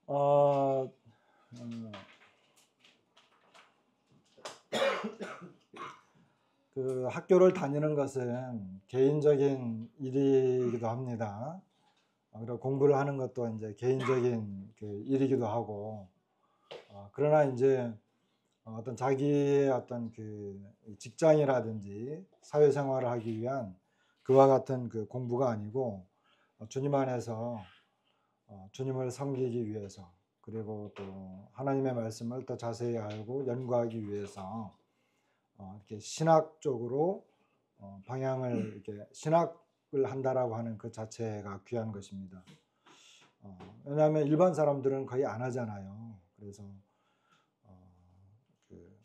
어, 그 학교를 다니는 것은 개인적인 일이기도 합니다. 그리고 공부를 하는 것도 이제 개인적인 그 일이기도 하고, 그러나 이제 어떤 자기의 어떤 그 직장이라든지 사회생활을 하기 위한 그와 같은 그 공부가 아니고 주님 안에서 주님을 섬기기 위해서, 그리고 또 하나님의 말씀을 더 자세히 알고 연구하기 위해서 이렇게 신학적으로 방향을 이렇게 신학을 한다라고 하는 그 자체가 귀한 것입니다. 왜냐하면 일반 사람들은 거의 안 하잖아요. 그래서 그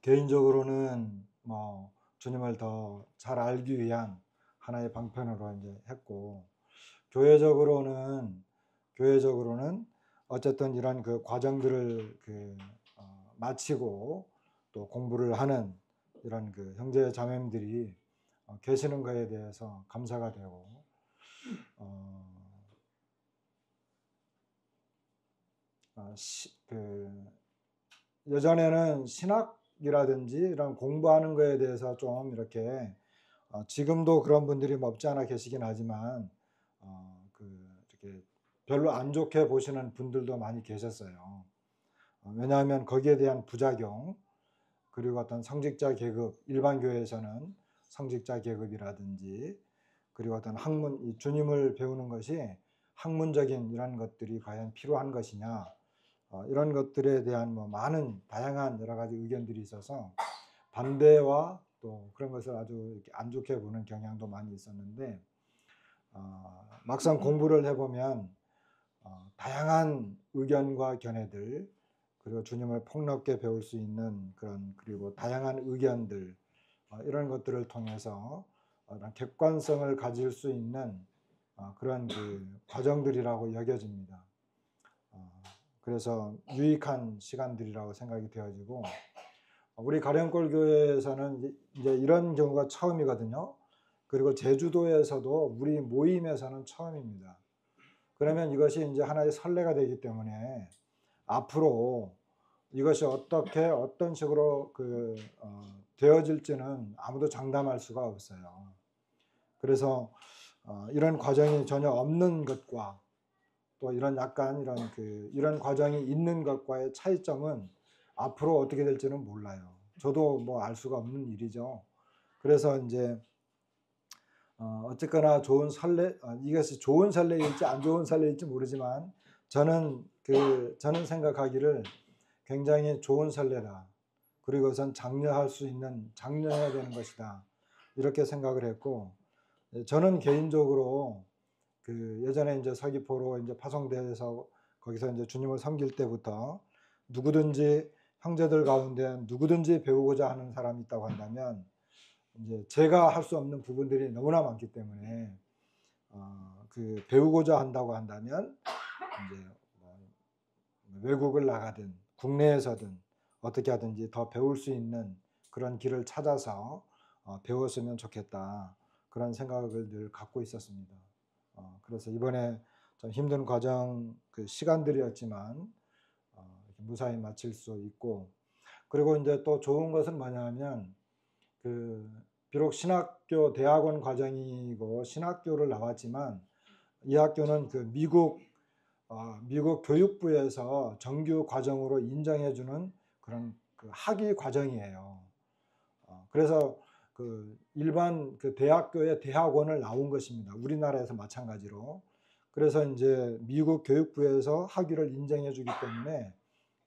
개인적으로는 뭐 주님을 더 잘 알기 위한 하나의 방편으로 이제 했고, 교회적으로는 어쨌든 이런 그 과정들을 마치고 또 공부를 하는 이런 그 형제 자매님들이 계시는 것에 대해서 감사가 되고, 예전에는 신학이라든지 이런 공부하는 것에 대해서 좀 이렇게 지금도 그런 분들이 없지 않아 계시긴 하지만 이렇게 별로 안 좋게 보시는 분들도 많이 계셨어요. 왜냐하면 거기에 대한 부작용, 그리고 어떤 성직자 계급, 일반 교회에서는 성직자 계급이라든지, 그리고 어떤 학문, 주님을 배우는 것이 학문적인 이런 것들이 과연 필요한 것이냐, 이런 것들에 대한 뭐 많은 다양한 여러 가지 의견들이 있어서 반대와 또 그런 것을 아주 안 좋게 보는 경향도 많이 있었는데, 막상 공부를 해보면 다양한 의견과 견해들, 그리고 주님을 폭넓게 배울 수 있는 그런, 그리고 다양한 의견들, 이런 것들을 통해서 객관성을 가질 수 있는 그런 그 과정들이라고 여겨집니다. 그래서 유익한 시간들이라고 생각이 되어지고, 우리 가령골 교회에서는 이제 이런 경우가 처음이거든요. 그리고 제주도에서도 우리 모임에서는 처음입니다. 그러면 이것이 이제 하나의 선례가 되기 때문에 앞으로 이것이 어떻게 어떤 식으로 되어질지는 아무도 장담할 수가 없어요. 그래서 이런 과정이 전혀 없는 것과 또 이런 약간 이런 과정이 있는 것과의 차이점은 앞으로 어떻게 될지는 몰라요. 저도 뭐 알 수가 없는 일이죠. 그래서 이제 어쨌거나 좋은 선례, 이것이 좋은 선례일지 안 좋은 선례일지 모르지만 저는 생각하기를 굉장히 좋은 선례다. 그리고 우선 장려해야 되는 것이다. 이렇게 생각을 했고, 저는 개인적으로 예전에 이제 서귀포로 이제 파송돼서 거기서 이제 주님을 섬길 때부터 누구든지 형제들 가운데 누구든지 배우고자 하는 사람이 있다고 한다면 이제 제가 할 수 없는 부분들이 너무나 많기 때문에 배우고자 한다고 한다면 이제 외국을 나가든 국내에서든 어떻게 하든지 더 배울 수 있는 그런 길을 찾아서 배웠으면 좋겠다, 그런 생각을 늘 갖고 있었습니다. 그래서 이번에 좀 힘든 과정 시간들이었지만 무사히 마칠 수 있고, 그리고 이제 또 좋은 것은 뭐냐면 비록 신학교 대학원 과정이고 신학교를 나왔지만 이 학교는 미국 교육부에서 정규 과정으로 인정해주는 그런 학위 과정이에요. 그래서 일반 대학교의 대학원을 나온 것입니다. 우리나라에서 마찬가지로. 그래서 이제 미국 교육부에서 학위를 인정해주기 때문에,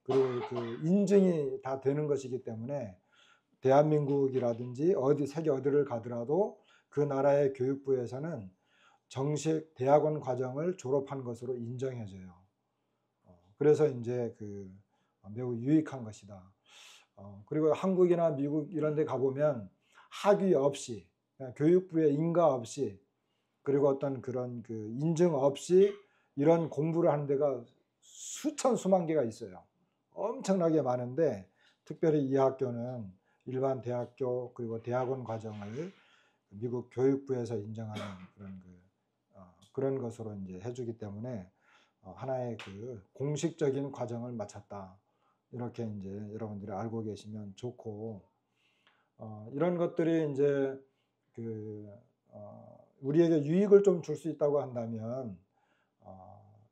그리고 인증이 다 되는 것이기 때문에 대한민국이라든지 세계 어디를 가더라도 그 나라의 교육부에서는 정식 대학원 과정을 졸업한 것으로 인정해줘요. 그래서 이제 매우 유익한 것이다. 그리고 한국이나 미국 이런 데 가보면 학위 없이, 교육부의 인가 없이, 그리고 어떤 그런 인증 없이 이런 공부를 하는 데가 수만 개가 있어요. 엄청나게 많은데, 특별히 이 학교는 일반 대학교 그리고 대학원 과정을 미국 교육부에서 인정하는 그런 것으로 이제 해주기 때문에 하나의 그 공식적인 과정을 마쳤다. 이렇게 이제 여러분들이 알고 계시면 좋고, 이런 것들이 이제 그 우리에게 유익을 좀 줄 수 있다고 한다면,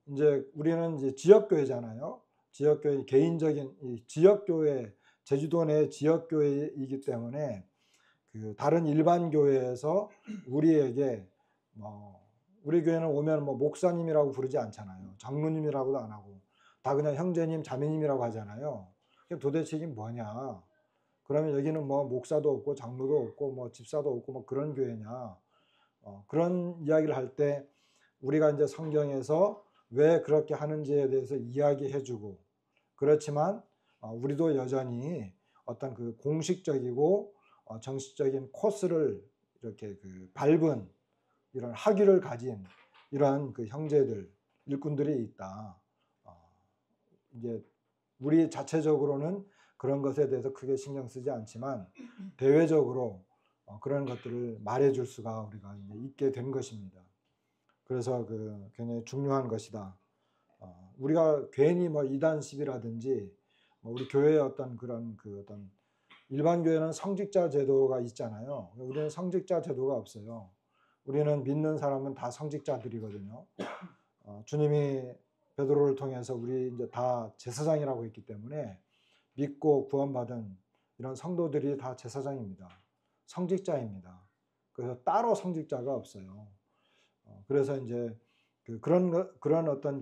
이제 우리는 이제 지역교회잖아요. 지역교회 개인적인 이 지역교회, 제주도 내 지역교회이기 때문에 그 다른 일반 교회에서 우리에게 우리 교회는 오면 뭐 목사님이라고 부르지 않잖아요. 장로님이라고도 안 하고 다 그냥 형제님, 자매님이라고 하잖아요. 도대체 이게 뭐냐? 그러면 여기는 뭐 목사도 없고 장로도 없고 뭐 집사도 없고 뭐 그런 교회냐? 그런 이야기를 할 때 우리가 이제 성경에서 왜 그렇게 하는지에 대해서 이야기해주고, 그렇지만 우리도 여전히 어떤 그 공식적이고 정식적인 코스를 이렇게 그 밟은 이런 학위를 가진 이런 그 형제들, 일꾼들이 있다. 이제 우리 자체적으로는 그런 것에 대해서 크게 신경 쓰지 않지만 대외적으로 그런 것들을 말해줄 수가 우리가 이제 있게 된 것입니다. 그래서 그 굉장히 중요한 것이다. 우리가 괜히 뭐 이단십이라든지 우리 교회의 어떤 그런 그 어떤 일반 교회는 성직자 제도가 있잖아요. 우리는 성직자 제도가 없어요. 우리는 믿는 사람은 다 성직자들이거든요. 주님이 베드로를 통해서 우리 이제 다 제사장이라고 했기 때문에 믿고 구원받은 이런 성도들이 다 제사장입니다. 성직자입니다. 그래서 따로 성직자가 없어요. 그래서 이제 그런 어떤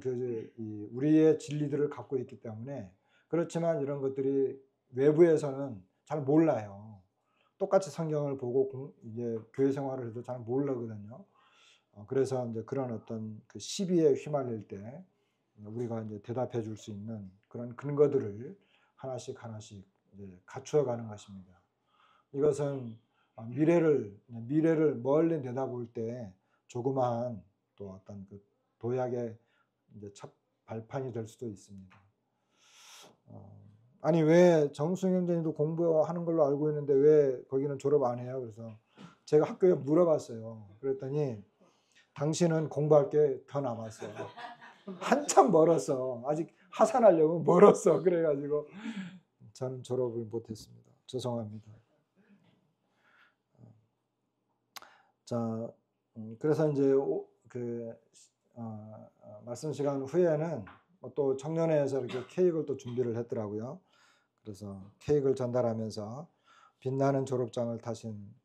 우리의 진리들을 갖고 있기 때문에, 그렇지만 이런 것들이 외부에서는 잘 몰라요. 똑같이 성경을 보고 이제 교회 생활을 해도 잘 모르거든요. 그래서 이제 그런 어떤 그 시비에 휘말릴 때 우리가 이제 대답해 줄 수 있는 그런 근거들을 하나씩 이제 갖추어 가는 것입니다. 이것은 미래를 멀리 내다볼 때 조그마한 또 어떤 그 도약의 이제 첫 발판이 될 수도 있습니다. 아니 왜 정수영 형제님도 공부하는 걸로 알고 있는데 왜 거기는 졸업 안 해요? 그래서 제가 학교에 물어봤어요. 그랬더니 당신은 공부할 게 더 남았어. 한참 멀었어. 아직 하산하려면 멀었어. 그래가지고 저는 졸업을 못했습니다. 죄송합니다. 자, 그래서 이제 말씀 시간 후에는 또 청년회에서 이렇게 케이크를 또 준비를 했더라고요. 그래서 케이크를 전달하면서 빛나는 졸업장을 타신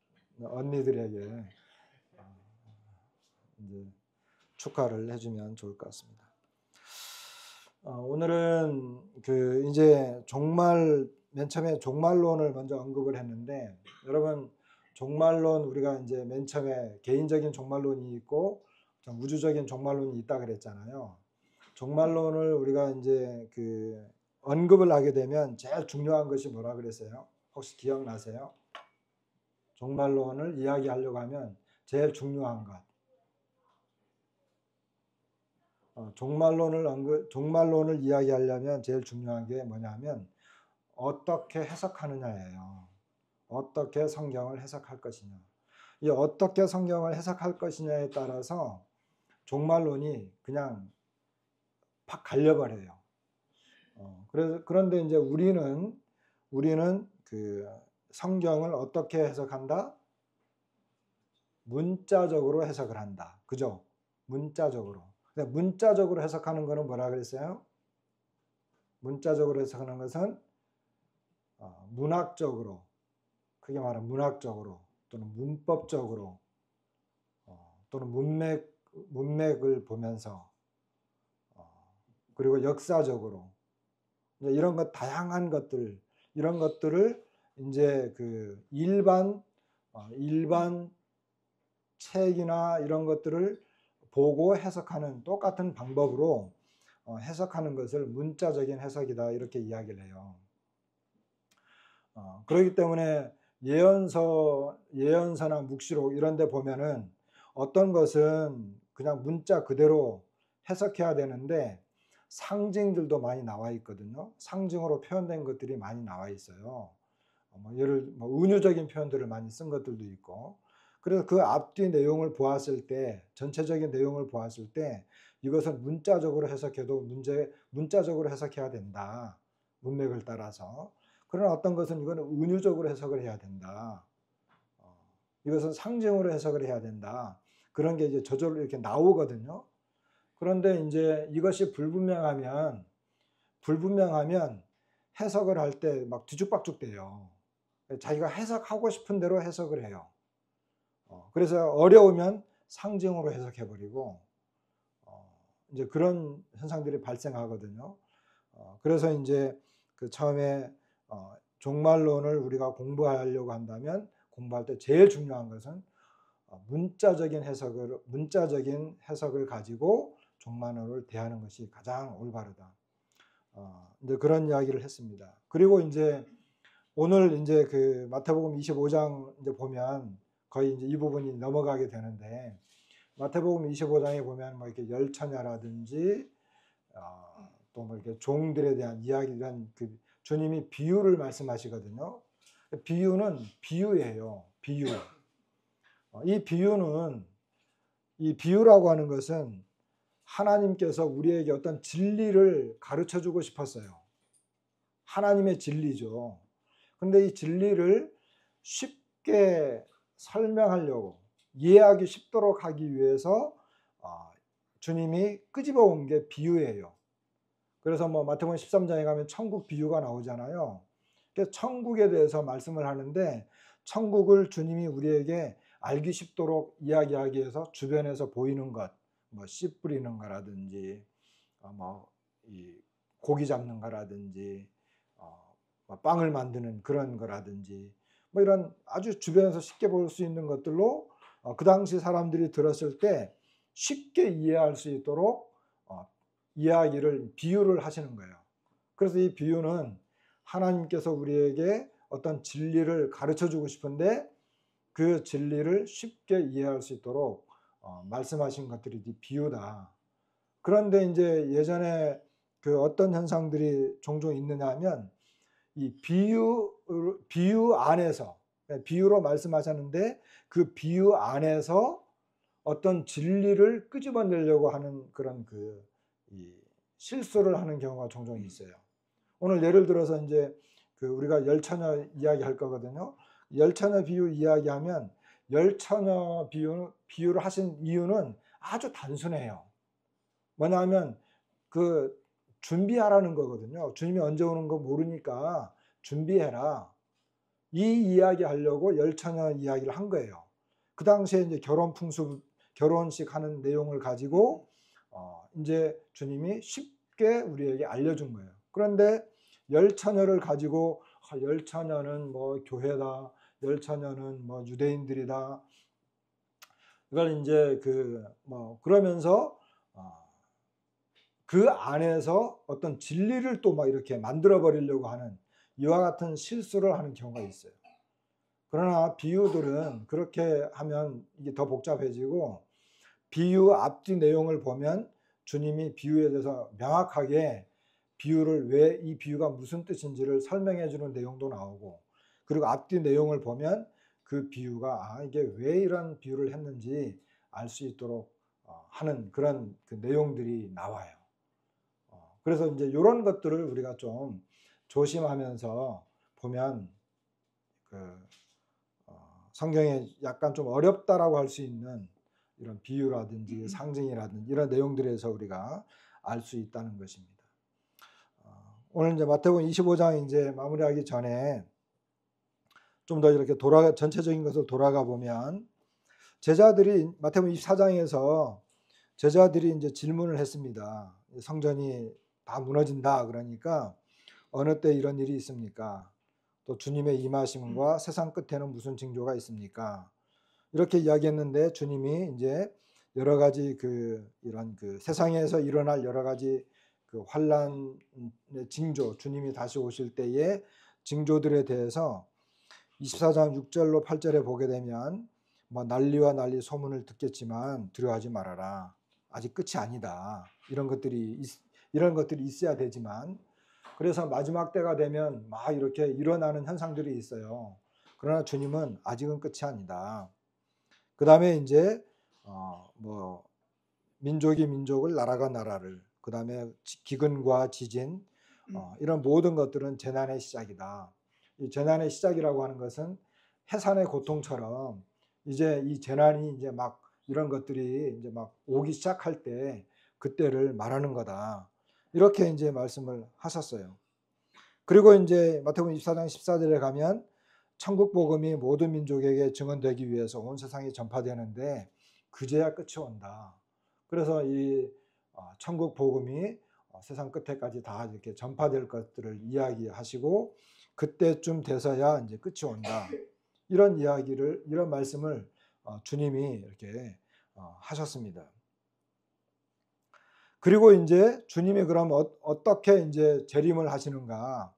언니들에게 이제 축하를 해주면 좋을 것 같습니다. 오늘은 이제 맨 처음에 종말론을 먼저 언급을 했는데, 여러분 종말론 우리가 이제 맨 처음에 개인적인 종말론이 있고 우주적인 종말론이 있다 그랬잖아요. 종말론을 우리가 이제 언급을 하게 되면 제일 중요한 것이 뭐라 그랬어요? 혹시 기억나세요? 종말론을 이야기하려고 하면 제일 중요한 것. 종말론을 이야기하려면 제일 중요한 게 뭐냐면 어떻게 해석하느냐예요. 어떻게 성경을 해석할 것이냐. 이 어떻게 성경을 해석할 것이냐에 따라서 종말론이 그냥 팍 갈려버려요. 그런데 이제 우리는 그 성경을 어떻게 해석한다? 문자적으로 해석을 한다. 그죠? 문자적으로. 문자적으로 해석하는 것은 뭐라 그랬어요? 문자적으로 해석하는 것은 문학적으로, 크게 말하면 문학적으로 또는 문법적으로 또는 문맥을 보면서 그리고 역사적으로 이런 것 다양한 것들, 이런 것들을 이제 일반 책이나 이런 것들을 보고 해석하는 똑같은 방법으로 해석하는 것을 문자적인 해석이다 이렇게 이야기를 해요. 그렇기 때문에 예언서나 묵시록 이런 데 보면은 어떤 것은 그냥 문자 그대로 해석해야 되는데 상징들도 많이 나와 있거든요. 상징으로 표현된 것들이 많이 나와 있어요. 은유적인 표현들을 많이 쓴 것들도 있고, 그래서 그 앞뒤 내용을 보았을 때, 전체적인 내용을 보았을 때 이것은 문자적으로 해석해도 문자적으로 해석해야 된다. 문맥을 따라서. 그러나 어떤 것은 이거는 은유적으로 해석을 해야 된다. 이것은 상징으로 해석을 해야 된다. 그런 게 이제 저절로 이렇게 나오거든요. 그런데 이제 이것이 불분명하면 해석을 할 때 막 뒤죽박죽 돼요. 자기가 해석하고 싶은 대로 해석을 해요. 그래서 어려우면 상징으로 해석해버리고 이제 그런 현상들이 발생하거든요. 그래서 이제 그 처음에 종말론을 우리가 공부하려고 한다면 공부할 때 제일 중요한 것은 문자적인 해석을 가지고 종말론을 대하는 것이 가장 올바르다. 이제 그런 이야기를 했습니다. 그리고 이제 오늘 이제 그 마태복음 25장 이제 보면 거의 이제 이 부분이 넘어가게 되는데, 마태복음 25장에 보면 뭐 이렇게 열처녀라든지 또 뭐 이렇게 종들에 대한 이야기란 그 주님이 비유를 말씀하시거든요. 비유는 비유예요. 비유. 이 비유라고 하는 것은 하나님께서 우리에게 어떤 진리를 가르쳐 주고 싶었어요. 하나님의 진리죠. 근데 이 진리를 쉽게 설명하려고, 이해하기 쉽도록 하기 위해서 주님이 끄집어 온 게 비유예요. 그래서 뭐 마태복음 13장에 가면 천국 비유가 나오잖아요. 그래서 천국에 대해서 말씀을 하는데, 천국을 주님이 우리에게 알기 쉽도록 이야기하기 위해서 주변에서 보이는 것, 뭐 씨 뿌리는 거라든지 뭐 이 고기 잡는 거라든지 뭐 빵을 만드는 그런 거라든지 뭐 이런 아주 주변에서 쉽게 볼 수 있는 것들로 그 당시 사람들이 들었을 때 쉽게 이해할 수 있도록 이야기를 비유를 하시는 거예요. 그래서 이 비유는 하나님께서 우리에게 어떤 진리를 가르쳐 주고 싶은데 그 진리를 쉽게 이해할 수 있도록 말씀하신 것들이 비유다. 그런데 이제 예전에 그 어떤 현상들이 종종 있느냐 하면 이 비유 안에서, 비유로 말씀하셨는데 그 비유 안에서 어떤 진리를 끄집어내려고 하는 그런 이 실수를 하는 경우가 종종 있어요. 오늘 예를 들어서 이제 그 우리가 열처녀 이야기 할 거거든요. 열처녀 비유 이야기하면 열처녀 비유를 하신 이유는 아주 단순해요. 뭐냐면 그 준비하라는 거거든요. 주님이 언제 오는 거 모르니까 준비해라. 이 이야기 하려고 열처녀 이야기를 한 거예요. 그 당시에 이제 결혼식 하는 내용을 가지고 이제 주님이 쉽게 우리에게 알려준 거예요. 그런데 열처녀를 가지고 열처녀는 뭐 교회다, 열처녀는 뭐 유대인들이다. 이걸 이제 그러면서 그 안에서 어떤 진리를 또 막 이렇게 만들어 버리려고 하는 이와 같은 실수를 하는 경우가 있어요. 그러나 비유들은 그렇게 하면 이게 더 복잡해지고, 비유 앞뒤 내용을 보면 주님이 비유에 대해서 명확하게 비유를 왜 이 비유가 무슨 뜻인지를 설명해 주는 내용도 나오고, 그리고 앞뒤 내용을 보면 그 비유가 이게 왜 이런 비유를 했는지 알 수 있도록 하는 그런 그 내용들이 나와요. 그래서 이제 이런 것들을 우리가 좀 조심하면서 보면 성경에 약간 좀 어렵다라고 할 수 있는 이런 비유라든지 상징이라든지 이런 내용들에서 우리가 알 수 있다는 것입니다. 오늘 이제 마태복음 25장 이제 마무리하기 전에 좀 더 이렇게 전체적인 것을 돌아가 보면, 제자들이 마태복음 24장에서 제자들이 이제 질문을 했습니다. 성전이 다 무너진다 그러니까 어느 때 이런 일이 있습니까? 또 주님의 임하심과 세상 끝에는 무슨 징조가 있습니까? 이렇게 이야기했는데 주님이 이제 여러 가지 이런 세상에서 일어날 여러 가지 환란의 징조, 주님이 다시 오실 때의 징조들에 대해서 24장 6절로 8절에 보게 되면 뭐 난리와 난리 소문을 듣겠지만 두려워하지 말아라. 아직 끝이 아니다. 이런 것들이 있어야 되지만, 그래서 마지막 때가 되면 막 이렇게 일어나는 현상들이 있어요. 그러나 주님은 아직은 끝이 아니다. 그 다음에 이제 뭐 민족이 민족을, 나라가 나라를, 그 다음에 기근과 지진, 이런 모든 것들은 재난의 시작이다. 이 재난의 시작이라고 하는 것은 해산의 고통처럼 이제 이 재난이 이제 막 이런 것들이 이제 막 오기 시작할 때 그때를 말하는 거다. 이렇게 이제 말씀을 하셨어요. 그리고 이제 마태복음 24장 14절에 가면 천국 복음이 모든 민족에게 증언되기 위해서 온 세상에 전파되는데 그제야 끝이 온다. 그래서 이 천국 복음이 세상 끝에까지 다 이렇게 전파될 것들을 이야기하시고 그때쯤 돼서야 이제 끝이 온다. 이런 이야기를, 이런 말씀을 주님이 이렇게 하셨습니다. 그리고 이제 주님이 그럼 어떻게 이제 재림을 하시는가?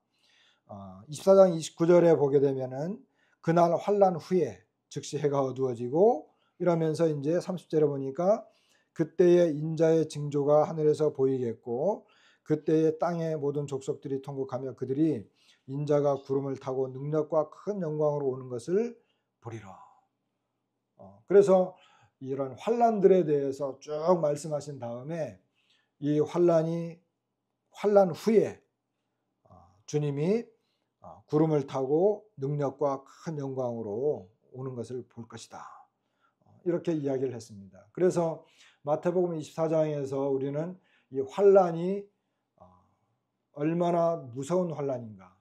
24장 29절에 보게 되면은 그날 환난 후에 즉시 해가 어두워지고 이러면서 이제 30절에 보니까 그때의 인자의 징조가 하늘에서 보이겠고 그때의 땅의 모든 족속들이 통곡하며 그들이 인자가 구름을 타고 능력과 큰 영광으로 오는 것을 보리라. 그래서 이런 환난들에 대해서 쭉 말씀하신 다음에 이 환난 후에 주님이 구름을 타고 능력과 큰 영광으로 오는 것을 볼 것이다. 이렇게 이야기를 했습니다. 그래서 마태복음 24장에서 우리는 이 환난이 얼마나 무서운 환난인가.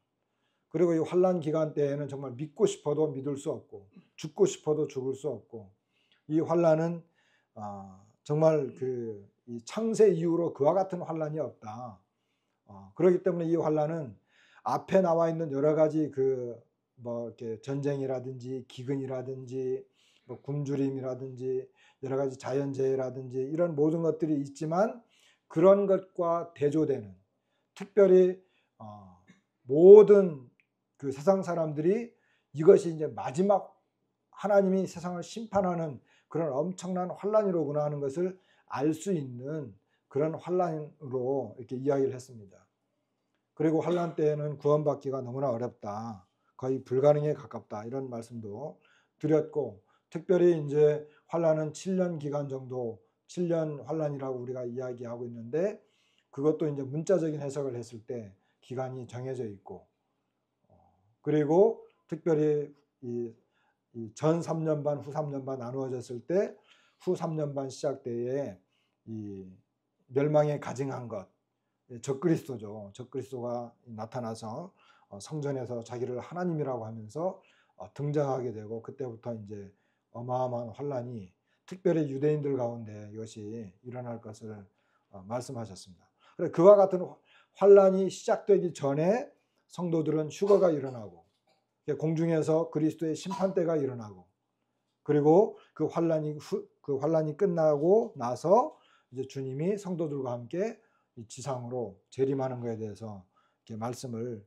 그리고 이 환난 기간 때에는 정말 믿고 싶어도 믿을 수 없고 죽고 싶어도 죽을 수 없고 이 환난은 정말 이 창세 이후로 그와 같은 환난이 없다. 그렇기 때문에 이 환난은 앞에 나와 있는 여러 가지 뭐 이렇게 전쟁이라든지 기근이라든지 뭐 굶주림이라든지 여러 가지 자연재해라든지 이런 모든 것들이 있지만 그런 것과 대조되는, 특별히 모든 그 세상 사람들이 이것이 이제 마지막 하나님이 세상을 심판하는 그런 엄청난 환난이로구나 하는 것을 알 수 있는 그런 환난으로 이렇게 이야기를 했습니다. 그리고 환난 때에는 구원받기가 너무나 어렵다. 거의 불가능에 가깝다. 이런 말씀도 드렸고, 특별히 이제 환난은 7년 기간 정도, 7년 환난이라고 우리가 이야기하고 있는데 그것도 이제 문자적인 해석을 했을 때 기간이 정해져 있고, 그리고 특별히 전 3년 반, 후 3년 반 나누어졌을 때 후 3년 반 시작 때에 이 멸망에 가증한 것, 적그리스도죠. 적그리스도가 나타나서 성전에서 자기를 하나님이라고 하면서 등장하게 되고 그때부터 이제 어마어마한 환란이 특별히 유대인들 가운데 이것이 일어날 것을 말씀하셨습니다. 그래서 그와 같은 환란이 시작되기 전에 성도들은 휴거가 일어나고 공중에서 그리스도의 심판대가 일어나고 그리고 그 환란이 끝나고 나서 이제 주님이 성도들과 함께 지상으로 재림하는 것에 대해서 이렇게 말씀을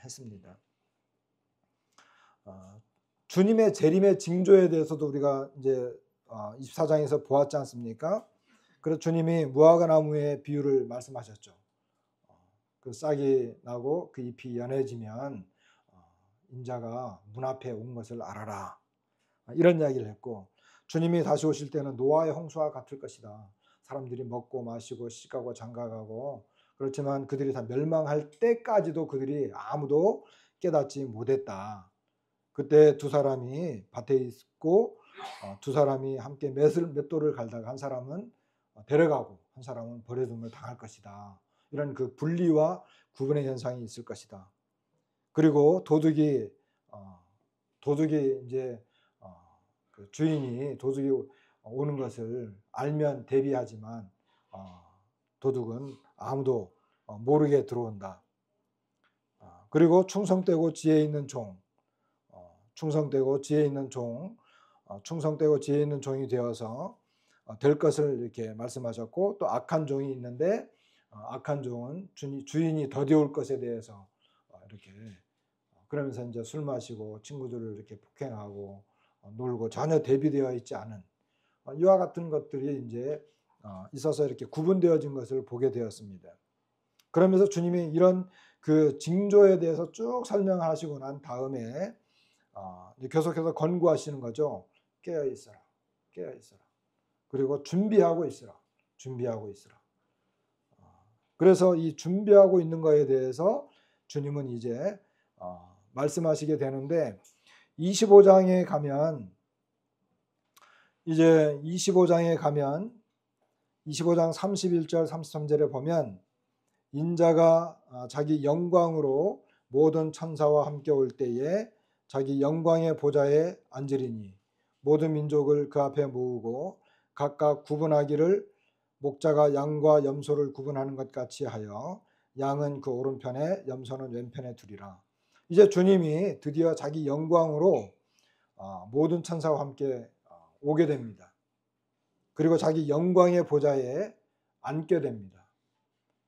했습니다. 주님의 재림의 징조에 대해서도 우리가 이제 24장에서 보았지 않습니까? 그래서 주님이 무화과 나무의 비유를 말씀하셨죠. 그 싹이 나고 그 잎이 연해지면 인자가 문 앞에 온 것을 알아라. 이런 이야기를 했고 주님이 다시 오실 때는 노아의 홍수와 같을 것이다. 사람들이 먹고 마시고 시가고 장가가고 그렇지만 그들이 다 멸망할 때까지도 그들이 아무도 깨닫지 못했다. 그때 두 사람이 밭에 있고 두 사람이 함께 맷돌을 갈다가 한 사람은 데려가고 한 사람은 버려둠을 당할 것이다. 이런 그 분리와 구분의 현상이 있을 것이다. 그리고 도둑이 이제 그 주인이 도둑이 오는 것을 알면 대비하지만 도둑은 아무도 모르게 들어온다. 그리고 충성되고 지혜 있는 종, 충성되고 지혜 있는 종이 되어서 될 것을 이렇게 말씀하셨고 또 악한 종이 있는데 악한 종은 주인이 더디올 것에 대해서 이렇게 그러면서 이제 술 마시고 친구들을 이렇게 폭행하고 놀고 전혀 대비되어 있지 않은 이와 같은 것들이 이제 있어서 이렇게 구분되어진 것을 보게 되었습니다. 그러면서 주님이 이런 그 징조에 대해서 쭉 설명하시고 난 다음에 계속해서 권고하시는 거죠. 깨어 있어라. 깨어 있어라. 그리고 준비하고 있으라. 준비하고 있으라. 그래서 이 준비하고 있는 거에 대해서 주님은 이제 말씀하시게 되는데 25장에 가면 이제 25장에 가면 25장 31절 33절에 보면 인자가 자기 영광으로 모든 천사와 함께 올 때에 자기 영광의 보좌에 앉으리니 모든 민족을 그 앞에 모으고 각각 구분하기를 목자가 양과 염소를 구분하는 것 같이 하여 양은 그 오른편에 염소는 왼편에 두리라. 이제 주님이 드디어 자기 영광으로 모든 천사와 함께 오게 됩니다. 그리고 자기 영광의 보좌에 앉게 됩니다.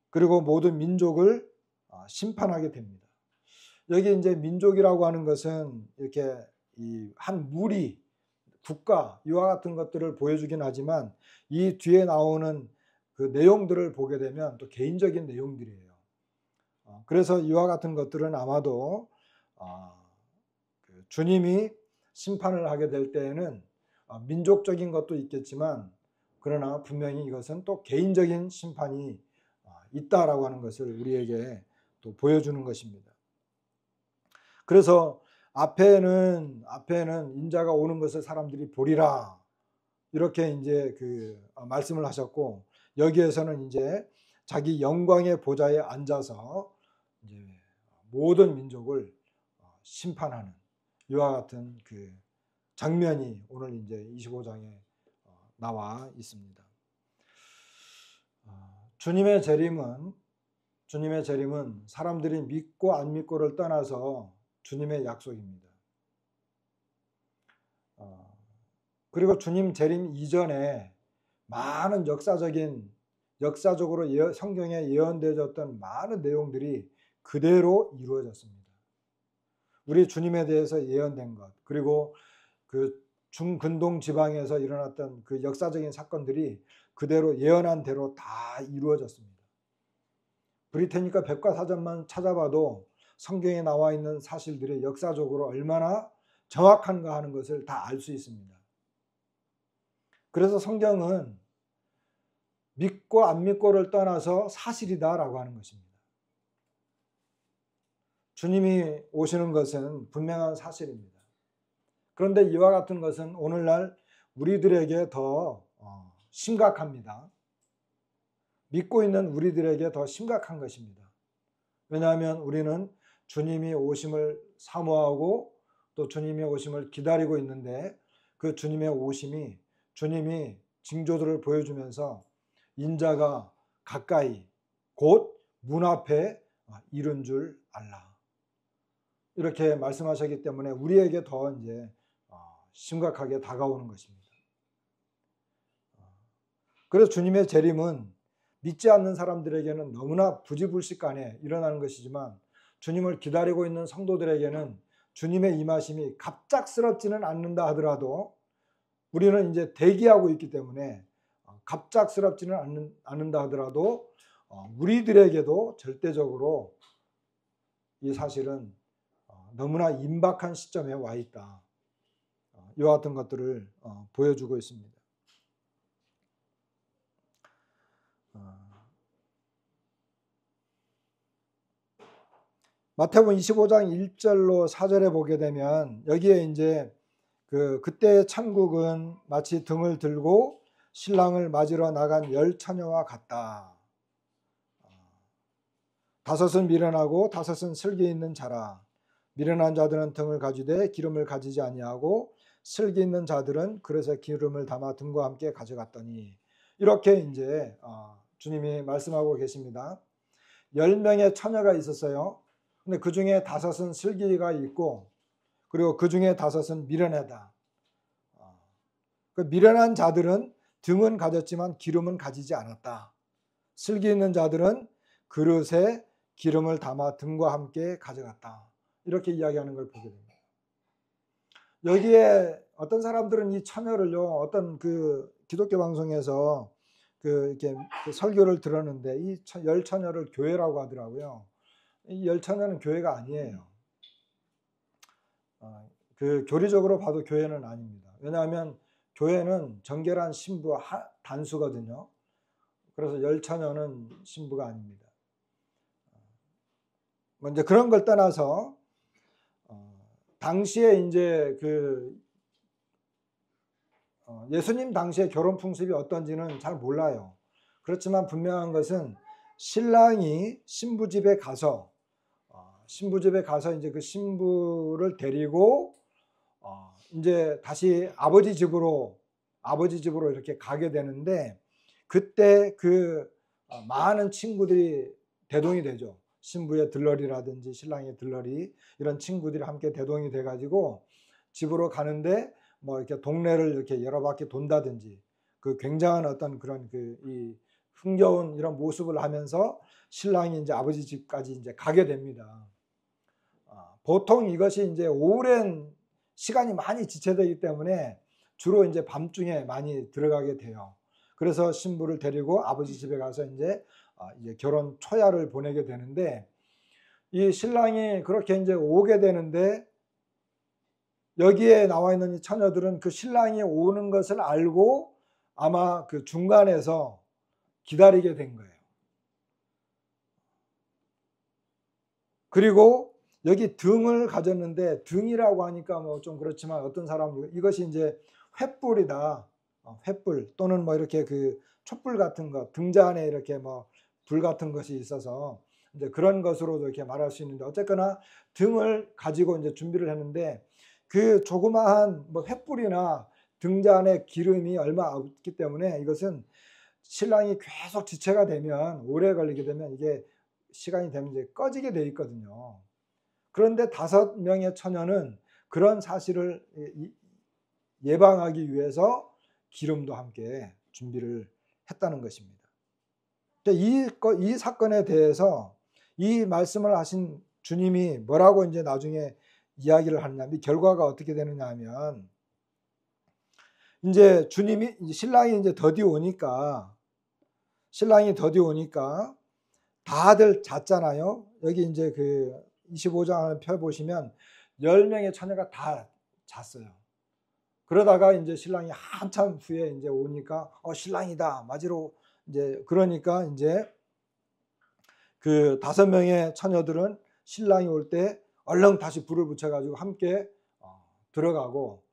그리고 모든 민족을 심판하게 됩니다. 여기 이제 민족이라고 하는 것은 이렇게 한 무리, 국가 이와 같은 것들을 보여주긴 하지만 이 뒤에 나오는 그 내용들을 보게 되면 또 개인적인 내용들이에요. 그래서 이와 같은 것들은 아마도 주님이 심판을 하게 될 때에는 민족적인 것도 있겠지만 그러나 분명히 이것은 또 개인적인 심판이 있다라고 하는 것을 우리에게 또 보여주는 것입니다. 그래서 앞에는 인자가 오는 것을 사람들이 보리라 이렇게 이제 그 말씀을 하셨고 여기에서는 이제 자기 영광의 보좌에 앉아서 이제 모든 민족을 심판하는 이와 같은 그 장면이 오늘 이제 25장에 나와 있습니다. 주님의 재림은 사람들이 믿고 안 믿고를 떠나서 주님의 약속입니다. 그리고 주님 재림 이전에 많은 역사적으로 성경에 예언되어졌던 많은 내용들이 그대로 이루어졌습니다. 우리 주님에 대해서 예언된 것, 그리고 그 중근동 지방에서 일어났던 그 역사적인 사건들이 그대로 예언한 대로 다 이루어졌습니다. 브리테니카 백과사전만 찾아봐도 성경에 나와 있는 사실들이 역사적으로 얼마나 정확한가 하는 것을 다 알 수 있습니다. 그래서 성경은 믿고 안 믿고를 떠나서 사실이다라고 하는 것입니다. 주님이 오시는 것은 분명한 사실입니다. 그런데 이와 같은 것은 오늘날 우리들에게 더 심각합니다. 믿고 있는 우리들에게 더 심각한 것입니다. 왜냐하면 우리는 주님이 오심을 사모하고 또 주님의 오심을 기다리고 있는데 그 주님의 오심이 주님이 징조들을 보여주면서 인자가 가까이 곧 문 앞에 이른 줄 알라. 이렇게 말씀하셨기 때문에 우리에게 더 이제 심각하게 다가오는 것입니다. 그래서 주님의 재림은 믿지 않는 사람들에게는 너무나 부지불식간에 일어나는 것이지만 주님을 기다리고 있는 성도들에게는 주님의 임하심이 갑작스럽지는 않는다 하더라도 우리는 이제 대기하고 있기 때문에 갑작스럽지는 않는다 하더라도 우리들에게도 절대적으로 이 사실은 너무나 임박한 시점에 와 있다. 이와 같은 것들을 보여주고 있습니다. 마태복음 25장 1절로 4절에 보게 되면 여기에 이제 그때 천국은 마치 등을 들고 신랑을 맞으러 나간 열 처녀와 같다. 다섯은 미련하고 다섯은 슬기 있는 자라. 미련한 자들은 등을 가지되 기름을 가지지 아니하고 슬기 있는 자들은 그래서 기름을 담아 등과 함께 가져갔더니 이렇게 이제 주님이 말씀하고 계십니다. 10명의 처녀가 있었어요. 근데 그 중에 5은 슬기가 있고 그리고 그 중에 5은 미련하다. 그 미련한 자들은 등은 가졌지만 기름은 가지지 않았다. 슬기 있는 자들은 그릇에 기름을 담아 등과 함께 가져갔다. 이렇게 이야기하는 걸 보게 됩니다. 여기에 어떤 사람들은 이 처녀를요, 어떤 그 기독교 방송에서 이렇게 설교를 들었는데 이 열 처녀를 교회라고 하더라고요. 이 열 처녀는 교회가 아니에요. 그 교리적으로 봐도 교회는 아닙니다. 왜냐하면 교회는 정결한 신부 단수거든요. 그래서 열처녀는 신부가 아닙니다. 먼저 그런 걸 떠나서 당시에 이제 예수님 당시의 결혼 풍습이 어떤지는 잘 몰라요. 그렇지만 분명한 것은 신랑이 신부 집에 가서 이제 그 신부를 데리고 이제 다시 아버지 집으로 이렇게 가게 되는데, 그때 많은 친구들이 대동이 되죠. 신부의 들러리라든지 신랑의 들러리, 이런 친구들이 함께 대동이 돼 가지고 집으로 가는데 뭐 이렇게 동네를 이렇게 여러 바퀴 돈다든지, 그 굉장한 어떤 그런 이 흥겨운 이런 모습을 하면서 신랑이 이제 아버지 집까지 이제 가게 됩니다. 보통 이것이 이제 오랜 시간이 많이 지체되기 때문에 주로 이제 밤중에 많이 들어가게 돼요. 그래서 신부를 데리고 아버지 집에 가서 이제 결혼 초야를 보내게 되는데, 이 신랑이 그렇게 이제 오게 되는데, 여기에 나와 있는 이 처녀들은 그 신랑이 오는 것을 알고 아마 그 중간에서 기다리게 된 거예요. 그리고 여기 등을 가졌는데, 등이라고 하니까 뭐 좀 그렇지만 어떤 사람은 이것이 이제 횃불이다. 횃불 또는 뭐 이렇게 그 촛불 같은 것, 등잔에 이렇게 뭐 불 같은 것이 있어서 이제 그런 것으로도 이렇게 말할 수 있는데, 어쨌거나 등을 가지고 이제 준비를 했는데, 그 조그마한 뭐 횃불이나 등잔에 기름이 얼마 없기 때문에 이것은 신랑이 계속 지체가 되면, 오래 걸리게 되면 이게 시간이 되면 이제 꺼지게 돼 있거든요. 그런데 5명의 처녀는 그런 사실을 예방하기 위해서 기름도 함께 준비를 했다는 것입니다. 이 사건에 대해서 이 말씀을 하신 주님이 뭐라고 이제 나중에 이야기를 하느냐, 이 결과가 어떻게 되느냐 하면, 이제 신랑이 이제 더디 오니까 다들 잤잖아요. 여기 이제 그 25장을 펴보시면 10명의 처녀가 다 잤어요. 그러다가 이제 신랑이 한참 후에 이제 오니까 신랑이다 맞으러 이제, 그러니까 이제 그 5명의 처녀들은 신랑이 올 때 얼른 다시 불을 붙여가지고 함께 들어가고,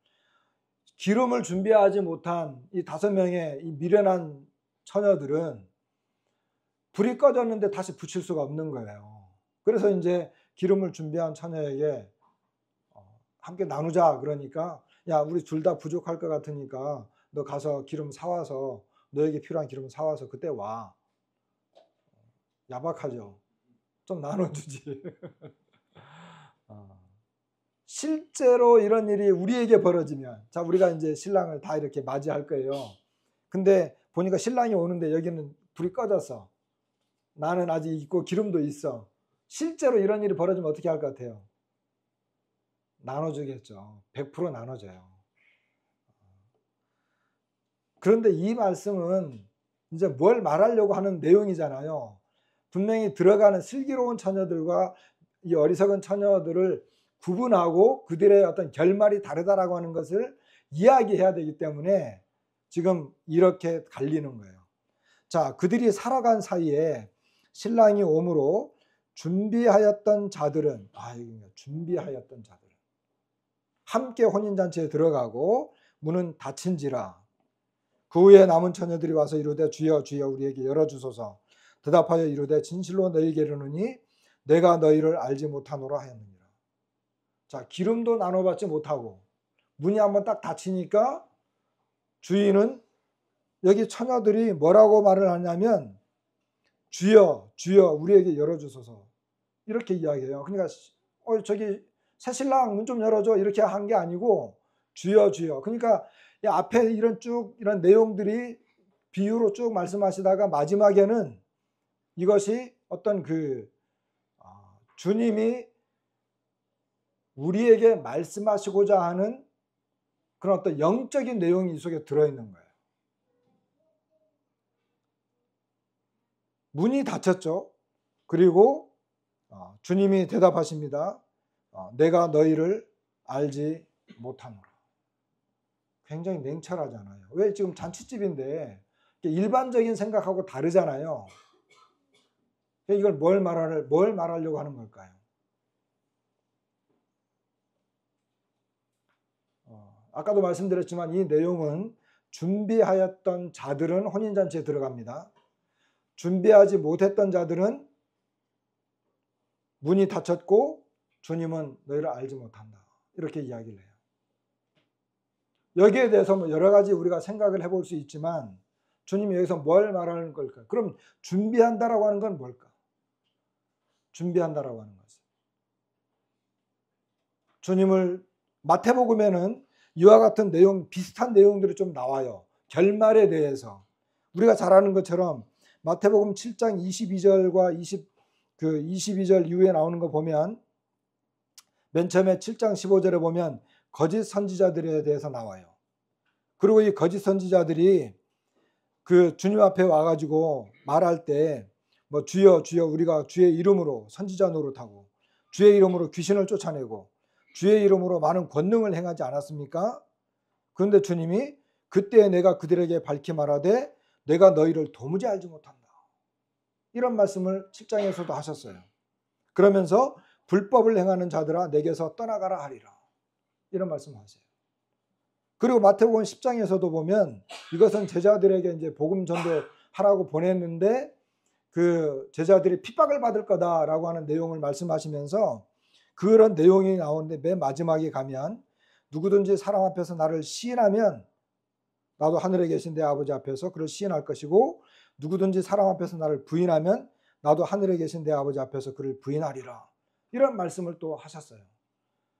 기름을 준비하지 못한 이 5명의 이 미련한 처녀들은 불이 꺼졌는데 다시 붙일 수가 없는 거예요. 그래서 이제 기름을 준비한 처녀에게 함께 나누자 그러니까, 야, 우리 둘 다 부족할 것 같으니까 너 가서 기름 사와서, 너에게 필요한 기름 사와서 그때 와. 야박하죠. 좀 나눠주지. 실제로 이런 일이 우리에게 벌어지면, 자, 우리가 이제 신랑을 다 이렇게 맞이할 거예요. 근데 보니까 신랑이 오는데 여기는 불이 꺼졌어. 나는 아직 있고 기름도 있어. 실제로 이런 일이 벌어지면 어떻게 할 것 같아요? 나눠주겠죠. 100% 나눠줘요. 그런데 이 말씀은 이제 뭘 말하려고 하는 내용이잖아요. 분명히 들어가는 슬기로운 처녀들과 이 어리석은 처녀들을 구분하고 그들의 어떤 결말이 다르다라고 하는 것을 이야기해야 되기 때문에 지금 이렇게 갈리는 거예요. 자, 그들이 살아간 사이에 신랑이 오므로 준비하였던 자들은 함께 혼인잔치에 들어가고 문은 닫힌지라. 그 후에 남은 처녀들이 와서 이르되 주여 주여 우리에게 열어주소서. 대답하여 이르되 진실로 너희에게 이르노니 내가 너희를 알지 못하노라 하였느니라. 자, 기름도 나눠받지 못하고 문이 한번 딱 닫히니까 주인은, 여기 처녀들이 뭐라고 말을 하냐면 주여 주여 우리에게 열어주소서 이렇게 이야기해요. 그러니까 저기 새신랑 문 좀 열어줘 이렇게 한 게 아니고 주여 주여. 그러니까 앞에 이런 내용들이 비유로 쭉 말씀하시다가 마지막에는 이것이 어떤 주님이 우리에게 말씀하시고자 하는 그런 어떤 영적인 내용이 이 속에 들어있는 거예요. 문이 닫혔죠. 그리고 주님이 대답하십니다. 내가 너희를 알지 못하노라. 굉장히 냉철하잖아요. 왜? 지금 잔치집인데 일반적인 생각하고 다르잖아요. 이걸 뭘 말하려고 하는 걸까요? 아까도 말씀드렸지만 이 내용은 준비하였던 자들은 혼인잔치에 들어갑니다. 준비하지 못했던 자들은 문이 닫혔고 주님은 너희를 알지 못한다. 이렇게 이야기를 해요. 여기에 대해서 뭐 여러 가지 우리가 생각을 해볼 수 있지만 주님이 여기서 뭘 말하는 걸까? 그럼 준비한다라고 하는 건 뭘까? 준비한다라고 하는 것은 주님을 마태복음에는 이와 같은 내용, 비슷한 내용들이 좀 나와요. 결말에 대해서. 우리가 잘 아는 것처럼 마태복음 7장 22절과 22절 이후에 나오는 거 보면 맨 처음에 7장 15절에 보면 거짓 선지자들에 대해서 나와요. 그리고 이 거짓 선지자들이 그 주님 앞에 와가지고 말할 때 뭐 주여 주여 우리가 주의 이름으로 선지자 노릇하고 주의 이름으로 귀신을 쫓아내고 주의 이름으로 많은 권능을 행하지 않았습니까? 그런데 주님이 그때 내가 그들에게 밝히 말하되 내가 너희를 도무지 알지 못한다. 이런 말씀을 7장에서도 하셨어요. 그러면서 불법을 행하는 자들아 내게서 떠나가라 하리라. 이런 말씀을 하세요. 그리고 마태복음 10장에서도 보면 이것은 제자들에게 이제 복음 전도하라고 보냈는데 그 제자들이 핍박을 받을 거다라고 하는 내용을 말씀하시면서 그런 내용이 나오는데 맨 마지막에 가면 누구든지 사람 앞에서 나를 시인하면 나도 하늘에 계신 내 아버지 앞에서 그를 시인할 것이고 누구든지 사람 앞에서 나를 부인하면 나도 하늘에 계신 내 아버지 앞에서 그를 부인하리라. 이런 말씀을 또 하셨어요.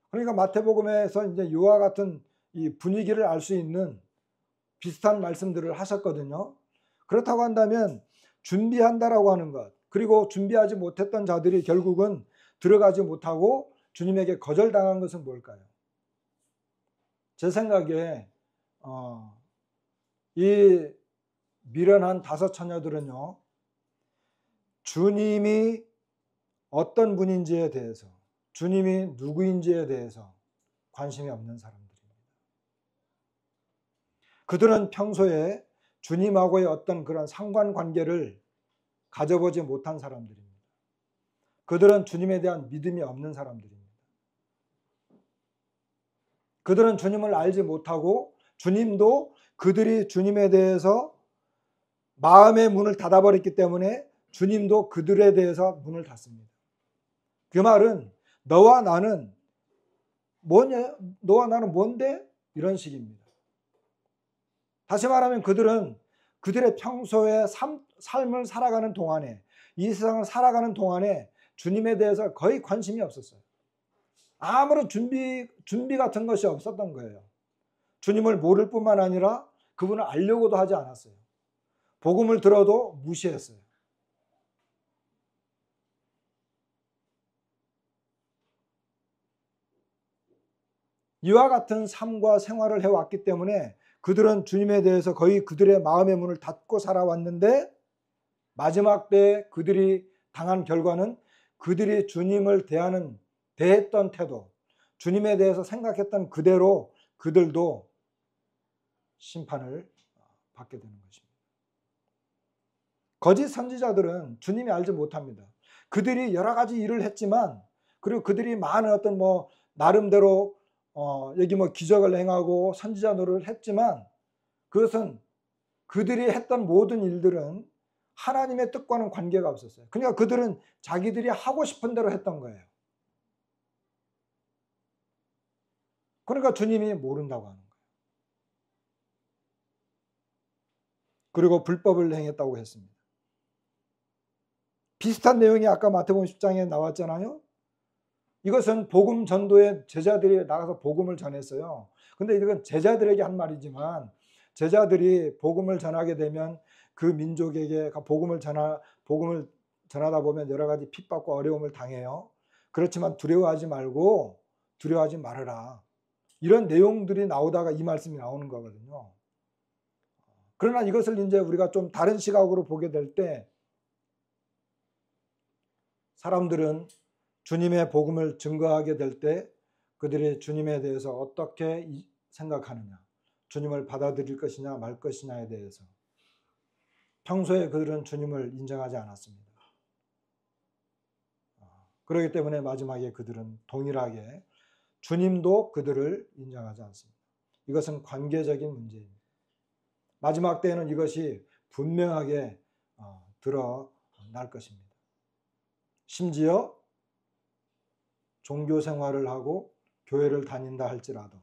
그러니까 마태복음에서 이제 이와 같은 이 분위기를 알 수 있는 비슷한 말씀들을 하셨거든요. 그렇다고 한다면 준비한다라고 하는 것, 그리고 준비하지 못했던 자들이 결국은 들어가지 못하고 주님에게 거절당한 것은 뭘까요? 제 생각에 이 미련한 5 처녀들은요, 주님이 어떤 분인지에 대해서, 주님이 누구인지에 대해서 관심이 없는 사람들입니다. 그들은 평소에 주님하고의 어떤 그런 상관관계를 가져보지 못한 사람들입니다. 그들은 주님에 대한 믿음이 없는 사람들입니다. 그들은 주님을 알지 못하고 주님도 그들이 주님에 대해서 마음의 문을 닫아버렸기 때문에 주님도 그들에 대해서 문을 닫습니다. 그 말은 너와 나는 뭐냐? 너와 나는 뭔데? 이런 식입니다. 다시 말하면 그들은 그들의 평소에 삶을 살아가는 동안에, 이 세상을 살아가는 동안에 주님에 대해서 거의 관심이 없었어요. 아무런 준비 같은 것이 없었던 거예요. 주님을 모를 뿐만 아니라 그분을 알려고도 하지 않았어요. 복음을 들어도 무시했어요. 이와 같은 삶과 생활을 해왔기 때문에 그들은 주님에 대해서 거의 그들의 마음의 문을 닫고 살아왔는데 마지막 때 그들이 당한 결과는 그들이 주님을 대했던 태도, 주님에 대해서 생각했던 그대로 그들도 심판을 받게 되는 것입니다. 거짓 선지자들은 주님이 알지 못합니다. 그들이 여러 가지 일을 했지만, 그리고 그들이 많은 어떤 뭐 나름대로 여기 뭐 기적을 행하고 선지자 노릇을 했지만 그것은 그들이 했던 모든 일들은 하나님의 뜻과는 관계가 없었어요. 그러니까 그들은 자기들이 하고 싶은 대로 했던 거예요. 그러니까 주님이 모른다고 하는 거예요. 그리고 불법을 행했다고 했습니다. 비슷한 내용이 아까 마태복음 10장에 나왔잖아요. 이것은 복음 전도에 제자들이 나가서 복음을 전했어요. 근데 이건 제자들에게 한 말이지만 제자들이 복음을 전하게 되면 그 민족에게 복음을 전하다 보면 여러 가지 핍박과 어려움을 당해요. 그렇지만 두려워하지 말아라. 이런 내용들이 나오다가 이 말씀이 나오는 거거든요. 그러나 이것을 이제 우리가 좀 다른 시각으로 보게 될 때 사람들은 주님의 복음을 증거하게 될 때 그들이 주님에 대해서 어떻게 생각하느냐, 주님을 받아들일 것이냐 말 것이냐에 대해서 평소에 그들은 주님을 인정하지 않았습니다. 그렇기 때문에 마지막에 그들은 동일하게 주님도 그들을 인정하지 않습니다. 이것은 관계적인 문제입니다. 마지막 때에는 이것이 분명하게 드러날 것입니다. 심지어 종교 생활을 하고 교회를 다닌다 할지라도,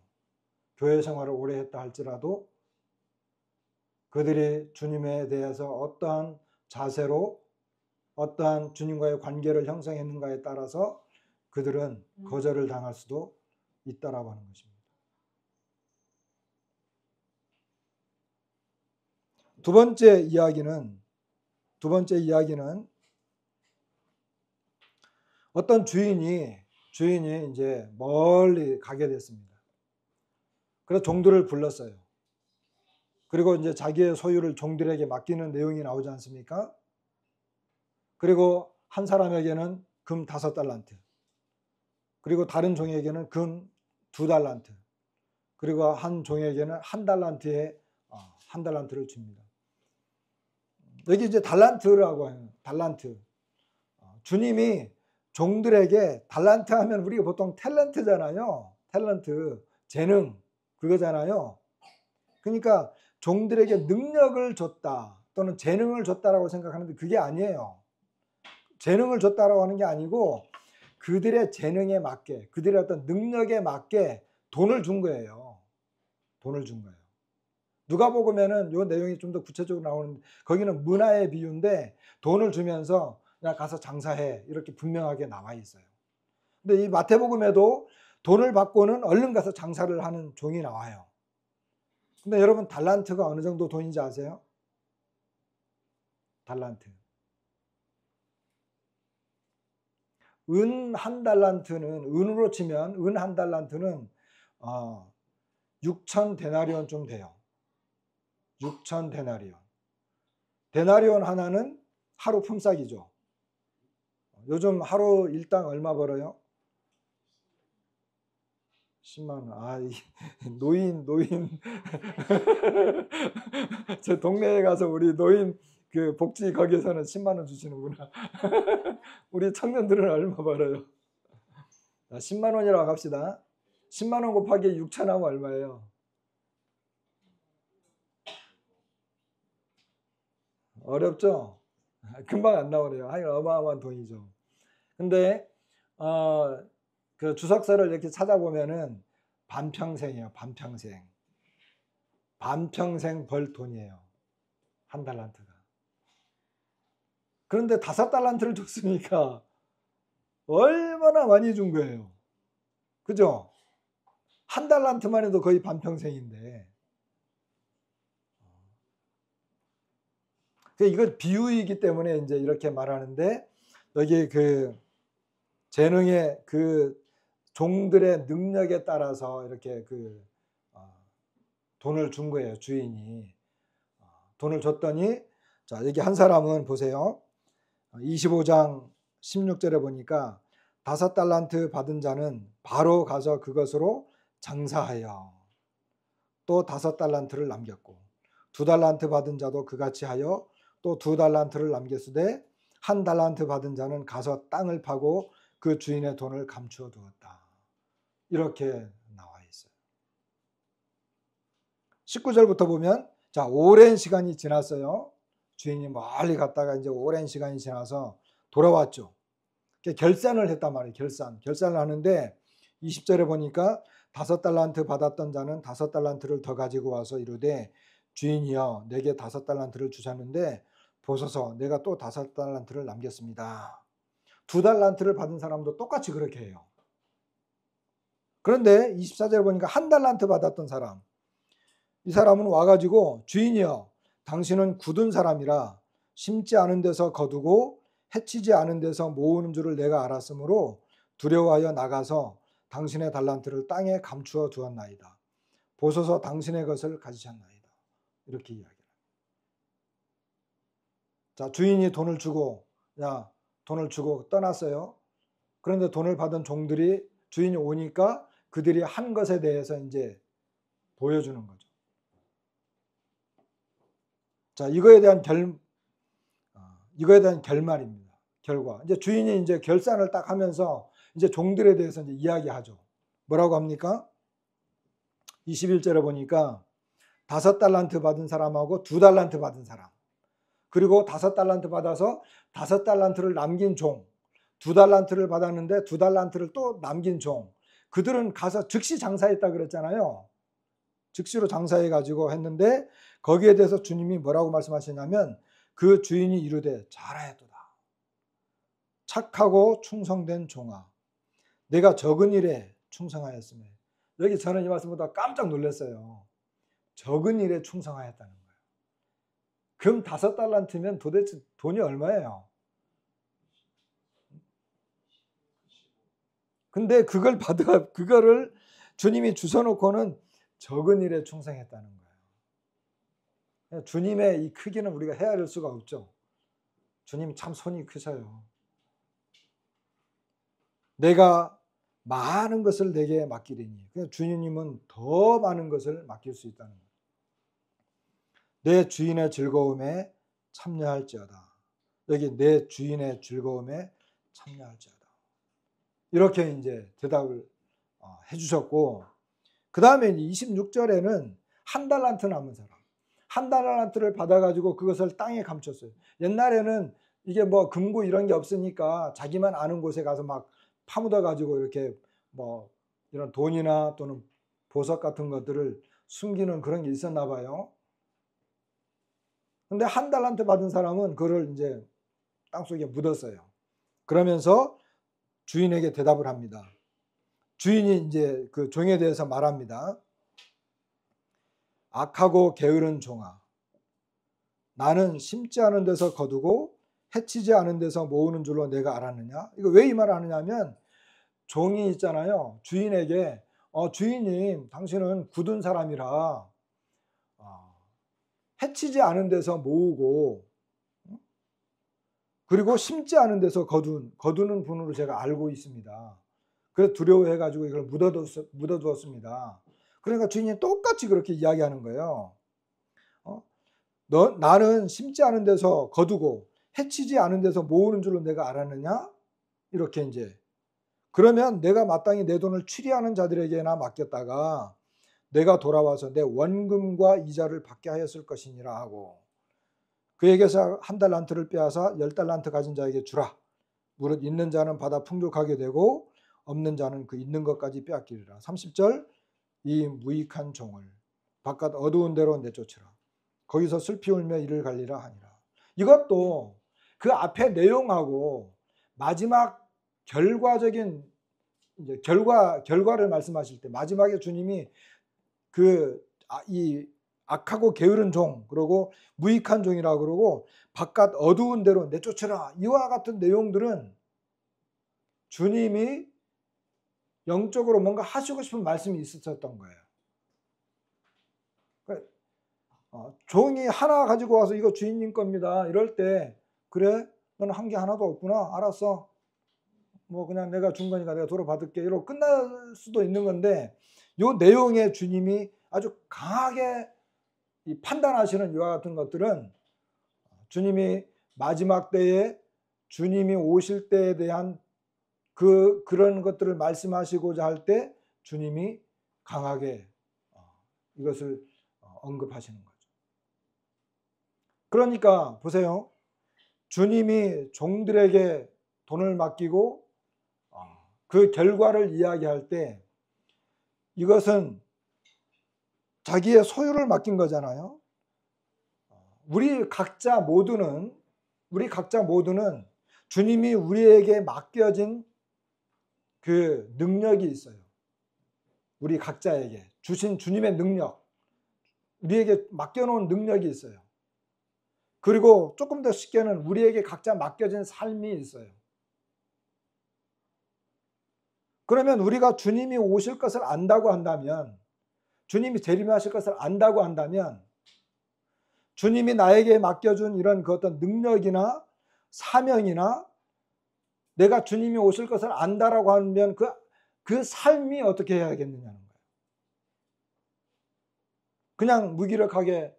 교회 생활을 오래 했다 할지라도 그들이 주님에 대해서 어떠한 자세로 어떠한 주님과의 관계를 형성했는가에 따라서 그들은 거절을 당할 수도 있다라고 하는 것입니다. 두 번째 이야기는 어떤 주인이 이제 멀리 가게 됐습니다. 그래서 종들을 불렀어요. 그리고 이제 자기의 소유를 종들에게 맡기는 내용이 나오지 않습니까? 그리고 한 사람에게는 금 5달란트, 그리고 다른 종에게는 금 2달란트, 그리고 한 종에게는 1달란트의 1달란트를 줍니다. 여기 이제 달란트라고 해요. 달란트. 주님이 종들에게 달란트 하면 우리가 보통 탤런트잖아요. 탤런트, 재능, 그거잖아요. 그러니까 종들에게 능력을 줬다 또는 재능을 줬다라고 생각하는데 그게 아니에요. 재능을 줬다라고 하는 게 아니고 그들의 재능에 맞게, 그들의 어떤 능력에 맞게 돈을 준 거예요. 돈을 준 거예요. 누가복음에는 이 내용이 좀 더 구체적으로 나오는데 거기는 문화의 비유인데 돈을 주면서 그냥 가서 장사해 이렇게 분명하게 나와 있어요. 근데 이 마태복음에도 돈을 받고는 얼른 가서 장사를 하는 종이 나와요. 근데 여러분 달란트가 어느 정도 돈인지 아세요? 달란트. 은 1달란트는 은으로 치면 은 1달란트는 6,000데나리온 좀 돼요. 6,000데나리온. 데나리온 하나는 하루 품삯이죠. 요즘 하루 일당 얼마 벌어요? 10만 원. 노인. 제 동네에 가서 우리 노인 그 복지 거기에서는 10만 원 주시는구나. 우리 청년들은 얼마 벌어요? 10만 원이라고 합시다. 10만 원 곱하기 6천 하면 얼마예요? 어렵죠? 금방 안 나오네요. 하여간 어마어마한 돈이죠. 근데 그 주석서를 이렇게 찾아보면은 반평생이에요. 반평생 벌 돈이에요. 1달란트가. 그런데 5달란트를 줬으니까 얼마나 많이 준 거예요. 그죠? 1달란트만 해도 거의 반평생인데. 이거 비유이기 때문에 이제 이렇게 말하는데 여기 그 재능의 그 종들의 능력에 따라서 이렇게 그 돈을 준 거예요. 주인이 돈을 줬더니 자 여기 한 사람은 보세요. 25장 16절에 보니까 5달란트 받은 자는 바로 가서 그것으로 장사하여 또 5달란트를 남겼고 2달란트 받은 자도 그같이 하여 또 2달란트를 남겼으되 1달란트 받은 자는 가서 땅을 파고 그 주인의 돈을 감추어 두었다. 이렇게 나와 있어요. 19절부터 보면 자 오랜 시간이 지났어요. 주인이 멀리 갔다가 이제 오랜 시간이 지나서 돌아왔죠. 결산을 했단 말이에요. 결산을 하는데 20절에 보니까 5달란트 받았던 자는 5달란트를 더 가지고 와서 이르되 주인이여 내게 5달란트를 주셨는데 보소서 내가 또 5달란트를 남겼습니다. 2달란트를 받은 사람도 똑같이 그렇게 해요. 그런데 24절에 보니까 1달란트 받았던 사람, 이 사람은 와가지고 주인이여 당신은 굳은 사람이라 심지 않은 데서 거두고 해치지 않은 데서 모으는 줄을 내가 알았으므로 두려워하여 나가서 당신의 달란트를 땅에 감추어 두었나이다. 보소서 당신의 것을 가지셨나이다. 이렇게 이야기합니다. 자, 주인이 돈을 주고 떠났어요. 그런데 돈을 받은 종들이 주인이 오니까 그들이 한 것에 대해서 이제 보여주는 거죠. 자, 이거에 대한 결말입니다. 결과. 이제 주인이 이제 결산을 딱 하면서 이제 종들에 대해서 이제 이야기하죠. 뭐라고 합니까? 21절에 보니까 5달란트 받은 사람하고 2달란트 받은 사람, 그리고 5달란트 받아서 5달란트를 남긴 종, 2달란트를 받았는데 2달란트를 또 남긴 종, 그들은 가서 즉시 장사했다 그랬잖아요. 즉시로 장사해 가지고 했는데 거기에 대해서 주님이 뭐라고 말씀하시냐면 그 주인이 이르되 잘하였도다. 착하고 충성된 종아, 내가 적은 일에 충성하였으며. 여기 저는 이 말씀보다 깜짝 놀랐어요. 적은 일에 충성하였다는 거예요. 금 5달란트면 도대체 돈이 얼마예요? 근데 그거를 주님이 주셔놓고는 적은 일에 충성했다는 거예요. 주님의 이 크기는 우리가 헤아릴 수가 없죠. 주님 참 손이 크셔요. 내가 많은 것을 내게 맡기리니, 주님은 더 많은 것을 맡길 수 있다는 거예요. 내 주인의 즐거움에 참여할지어다. 여기 내 주인의 즐거움에 참여할지어다. 이렇게 이제 대답을 해주셨고, 그 다음에 26절에는 1달란트 남은 사람, 1달란트를 받아가지고 그것을 땅에 감췄어요. 옛날에는 이게 뭐 금고 이런 게 없으니까 자기만 아는 곳에 가서 막 파묻어가지고 이렇게 뭐 이런 돈이나 또는 보석 같은 것들을 숨기는 그런 게 있었나 봐요. 근데 1달란트 받은 사람은 그걸 이제 땅속에 묻었어요. 그러면서 주인에게 대답을 합니다. 주인이 이제 그 종에 대해서 말합니다. 악하고 게으른 종아, 나는 심지 않은 데서 거두고 해치지 않은 데서 모으는 줄로 내가 알았느냐? 이거 왜 이 말을 하느냐면 종이 있잖아요. 주인에게 주인님, 당신은 굳은 사람이라 해치지 않은 데서 모으고 그리고 심지 않은 데서 거두는 분으로 제가 알고 있습니다. 그래서 두려워해가지고 이걸 묻어두었습니다. 그러니까 주인이 똑같이 그렇게 이야기하는 거예요. 나는 심지 않은 데서 거두고 해치지 않은 데서 모으는 줄로 내가 알았느냐? 이렇게 이제. 그러면 내가 마땅히 내 돈을 추리하는 자들에게나 맡겼다가 내가 돌아와서 내 원금과 이자를 받게 하였을 것이니라 하고, 그에게서 1달란트를 빼앗아 10달란트 가진 자에게 주라. 무릇 있는 자는 받아 풍족하게 되고 없는 자는 그 있는 것까지 빼앗기리라. 30절, 이 무익한 종을 바깥 어두운 데로 내쫓으라. 거기서 슬피 울며 이를 갈리라 하니라. 이것도 그 앞에 내용하고 마지막 결과적인 이제 결과를 말씀하실 때 마지막에 주님이 이 악하고 게으른 종, 그리고 무익한 종이라고 그러고 바깥 어두운 데로 내쫓으라, 이와 같은 내용들은 주님이 영적으로 뭔가 하시고 싶은 말씀이 있었던 거예요. 종이 하나 가지고 와서 이거 주인님 겁니다 이럴 때, 그래 너는 한 게 하나도 없구나, 알았어, 뭐 그냥 내가 준 거니까 내가 돌아받을게, 이러고 끝날 수도 있는 건데, 요 내용에 주님이 아주 강하게 이 판단하시는 이와 같은 것들은 주님이 마지막 때에 주님이 오실 때에 대한 그런 것들을 말씀하시고자 할 때 주님이 강하게 이것을 언급하시는 거죠. 그러니까 보세요. 주님이 종들에게 돈을 맡기고 그 결과를 이야기할 때 이것은 자기의 소유를 맡긴 거잖아요. 우리 각자 모두는 주님이 우리에게 맡겨진 그 능력이 있어요. 우리 각자에게 주신 주님의 능력, 우리에게 맡겨놓은 능력이 있어요. 그리고 조금 더 쉽게는 우리에게 각자 맡겨진 삶이 있어요. 그러면 우리가 주님이 오실 것을 안다고 한다면, 주님이 재림하실 것을 안다고 한다면, 주님이 나에게 맡겨준 이런 그 어떤 능력이나 사명이나 내가 주님이 오실 것을 안다라고 하면 그 삶이 어떻게 해야겠느냐는 거예요. 그냥 무기력하게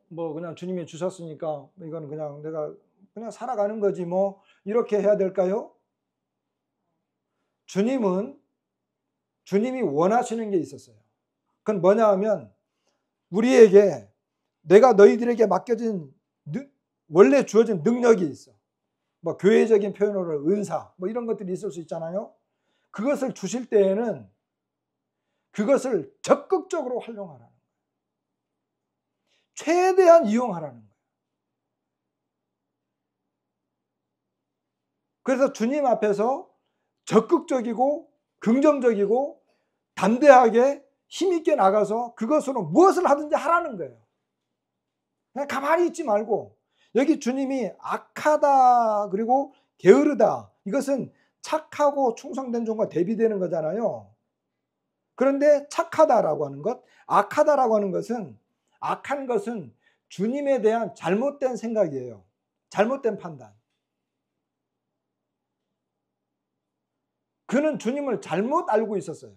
뭐 그냥 주님이 주셨으니까 이거는 그냥 내가 그냥 살아가는 거지 뭐 이렇게 해야 될까요? 주님이 원하시는 게 있었어요. 그건 뭐냐 하면 우리에게 내가 너희들에게 맡겨진 원래 주어진 능력이 있어. 뭐 교회적인 표현으로 은사 뭐 이런 것들이 있을 수 있잖아요. 그것을 주실 때에는 그것을 적극적으로 활용하라는 거예요. 최대한 이용하라는 거예요. 그래서 주님 앞에서 적극적이고 긍정적이고 담대하게 힘있게 나가서 그것으로 무엇을 하든지 하라는 거예요. 그냥 가만히 있지 말고 여기 주님이 악하다 그리고 게으르다 이것은 착하고 충성된 종과 대비되는 거잖아요. 그런데 착하다라고 하는 것, 악하다라고 하는 것은 악한 것은 주님에 대한 잘못된 생각이에요. 잘못된 판단. 그는 주님을 잘못 알고 있었어요.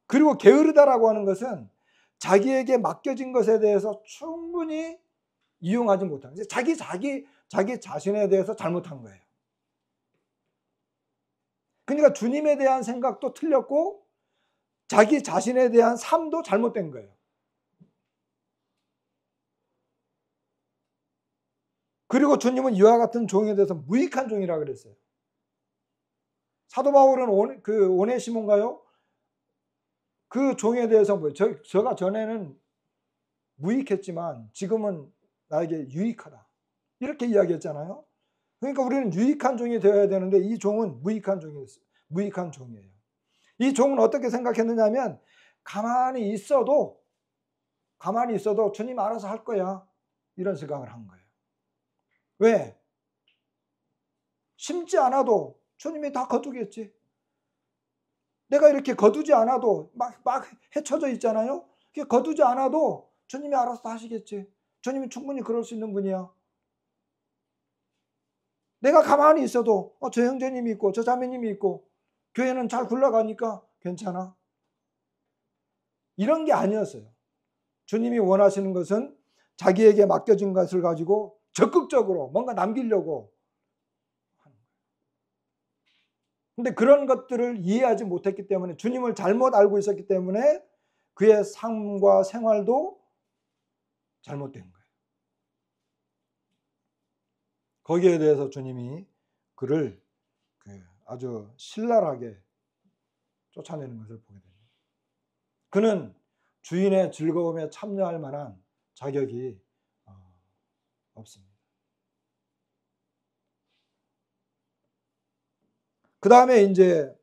그리고 게으르다라고 하는 것은 자기에게 맡겨진 것에 대해서 충분히 이용하지 못한 거예요. 자기 자신에 대해서 잘못한 거예요. 그러니까 주님에 대한 생각도 틀렸고 자기 자신에 대한 삶도 잘못된 거예요. 그리고 주님은 이와 같은 종에 대해서 무익한 종이라고 그랬어요. 사도 바울은 오네시몬가요? 그 종에 대해서 저가 전에는 무익했지만 지금은 나에게 유익하다. 이렇게 이야기했잖아요. 그러니까 우리는 유익한 종이 되어야 되는데 이 종은 무익한 종이에요. 이 종은 어떻게 생각했느냐 하면 가만히 있어도 주님 알아서 할 거야. 이런 생각을 한 거예요. 왜? 심지 않아도 주님이 다 거두겠지. 내가 이렇게 거두지 않아도 막 헤쳐져 있잖아요. 거두지 않아도 주님이 알아서 다 하시겠지. 주님이 충분히 그럴 수 있는 분이야. 내가 가만히 있어도 저 형제님이 있고 저 자매님이 있고 교회는 잘 굴러가니까 괜찮아. 이런 게 아니었어요. 주님이 원하시는 것은 자기에게 맡겨진 것을 가지고 적극적으로 뭔가 남기려고 하는 거예요. 근데 그런 것들을 이해하지 못했기 때문에 주님을 잘못 알고 있었기 때문에 그의 삶과 생활도 잘못된 거예요. 거기에 대해서 주님이 그를 아주 신랄하게 쫓아내는 것을 보게 됩니다. 그는 주인의 즐거움에 참여할 만한 자격이 없습니다. 그 다음에 이제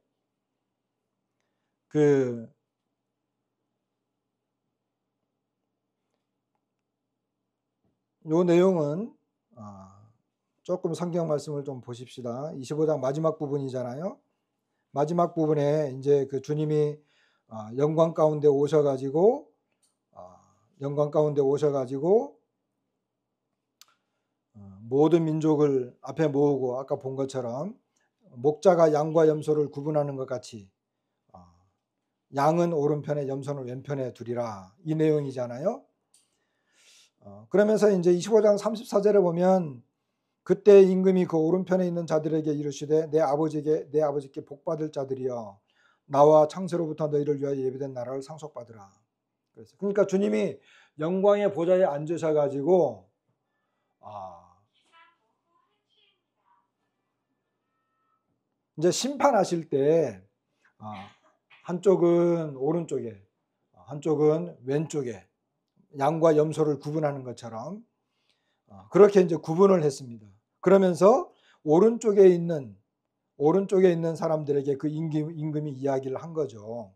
요 내용은 조금 성경 말씀을 좀 보십시다. 25장 마지막 부분이잖아요. 마지막 부분에 이제 그 주님이 영광 가운데 오셔가지고 모든 민족을 앞에 모으고 아까 본 것처럼 목자가 양과 염소를 구분하는 것 같이 양은 오른편에 염소는 왼편에 두리라 이 내용이잖아요. 그러면서 이제 25장 34절에 보면 그때 임금이 그 오른편에 있는 자들에게 이르시되 내 아버지께 복받을 자들이여 나와 창세로부터 너희를 위하여 예비된 나라를 상속받으라. 그러니까 주님이 영광의 보좌에 앉으셔가지고 이제 심판하실 때 한쪽은 오른쪽에 한쪽은 왼쪽에 양과 염소를 구분하는 것처럼 그렇게 이제 구분을 했습니다. 그러면서 오른쪽에 있는 사람들에게 그 임금이 이야기를 한 거죠.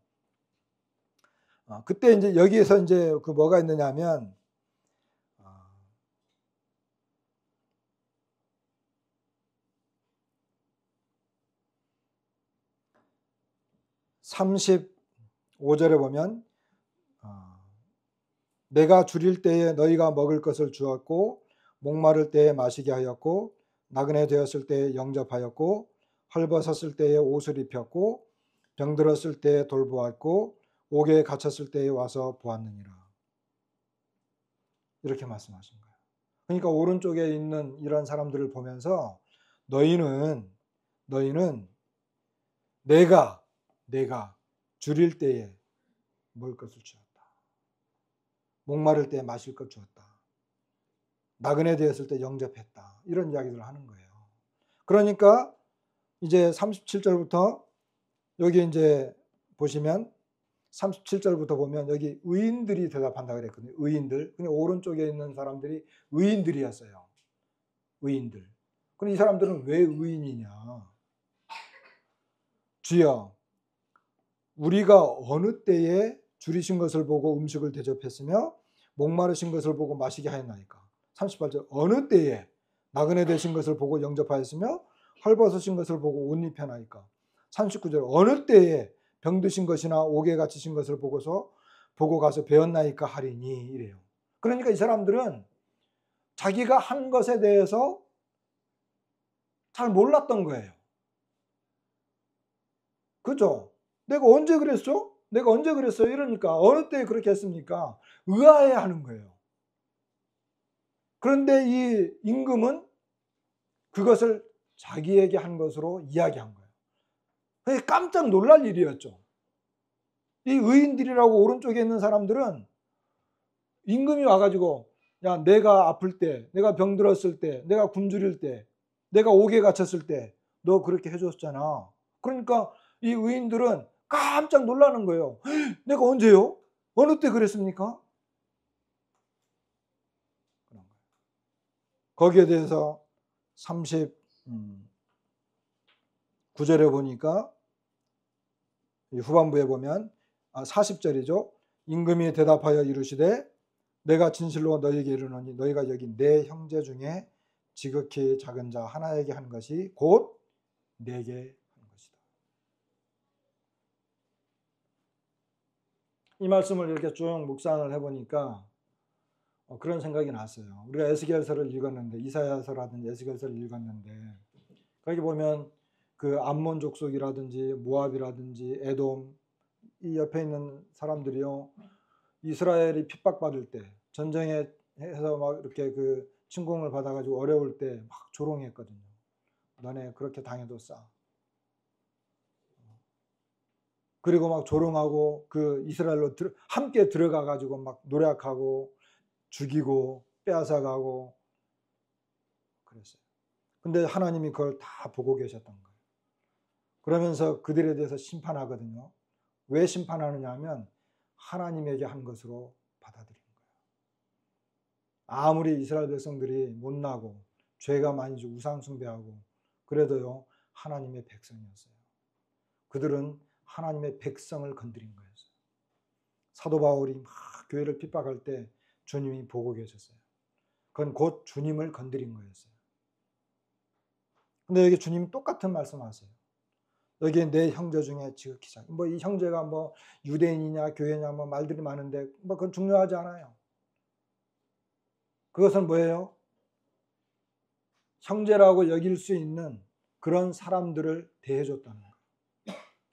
그때 이제 여기에서 이제 그 뭐가 있느냐면 35절에 보면 내가 줄일 때에 너희가 먹을 것을 주었고 목마를 때에 마시게 하였고 나그네 되었을 때에 영접하였고 헐벗었을 때에 옷을 입혔고 병들었을 때에 돌보았고 옥에 갇혔을 때에 와서 보았느니라. 이렇게 말씀하신 거예요. 그러니까 오른쪽에 있는 이런 사람들을 보면서 너희는 내가 줄일 때에 먹을 것을 주었다. 목마를 때에 마실 것 주었다. 나그네 되었을 때 영접했다. 이런 이야기들을 하는 거예요. 그러니까 이제 37절부터 여기 이제 보시면 37절부터 보면 여기 의인들이 대답한다 그랬거든요. 의인들. 근데 오른쪽에 있는 사람들이 의인들이었어요. 의인들. 그럼 이 사람들은 왜 의인이냐? 주여, 우리가 어느 때에 줄이신 것을 보고 음식을 대접했으며 목마르신 것을 보고 마시게 하였나이까. 38절 어느 때에 나그네 되신 것을 보고 영접하였으며 헐벗으신 것을 보고 옷 입혀나이까. 39절 어느 때에 병드신 것이나 옥에 갇히신 것을 보고 가서 배웠나이까 하리니 이래요. 그러니까 이 사람들은 자기가 한 것에 대해서 잘 몰랐던 거예요. 그죠? 내가 언제 그랬어? 내가 언제 그랬어요? 이러니까 어느 때에 그렇게 했습니까? 의아해 하는 거예요. 그런데 이 임금은 그것을 자기에게 한 것으로 이야기한 거예요. 깜짝 놀랄 일이었죠. 이 의인들이라고 오른쪽에 있는 사람들은 임금이 와가지고 야, 내가 아플 때, 내가 병들었을 때, 내가 굶주릴 때, 내가 옥에 갇혔을 때 너 그렇게 해줬잖아. 그러니까 이 의인들은 깜짝 놀라는 거예요. 내가 언제요? 어느 때 그랬습니까? 거기에 대해서 39절에 보니까 후반부에 보면 40절이죠. 임금이 대답하여 이르시되 내가 진실로 너희에게 이르노니 너희가 여기 내 형제 중에 지극히 작은 자 하나에게 한 것이 곧 내게 한 것이다. 이 말씀을 이렇게 쭉 묵상을 해보니까 그런 생각이 났어요. 우리가 에스겔서를 읽었는데 이사야서라든지 에스겔서를 읽었는데 거기 보면 그 암몬 족속이라든지 모압이라든지 에돔 이 옆에 있는 사람들이요 이스라엘이 핍박받을 때 전쟁에 해서 막 이렇게 그 침공을 받아가지고 어려울 때 막 조롱했거든요. 너네 그렇게 당해도 싸. 그리고 막 조롱하고 그 이스라엘로 함께 들어가가지고 막 노략하고 죽이고 빼앗아가고 그랬어요. 근데 하나님이 그걸 다 보고 계셨던 거예요. 그러면서 그들에 대해서 심판하거든요. 왜 심판하느냐 하면 하나님에게 한 것으로 받아들인 거예요. 아무리 이스라엘 백성들이 못나고 죄가 많이 지고 우상 숭배하고 그래도요 하나님의 백성이었어요. 그들은 하나님의 백성을 건드린 거였어요. 사도 바울이 막 교회를 핍박할 때 주님이 보고 계셨어요. 그건 곧 주님을 건드린 거였어요. 근데 여기 주님이 똑같은 말씀하세요. 여기에 내 형제 중에 지극히 작은 뭐 이 형제가 뭐 유대인이냐 교회냐 뭐 말들이 많은데 뭐 그건 중요하지 않아요. 그것은 뭐예요? 형제라고 여길 수 있는 그런 사람들을 대해줬다는 거예요.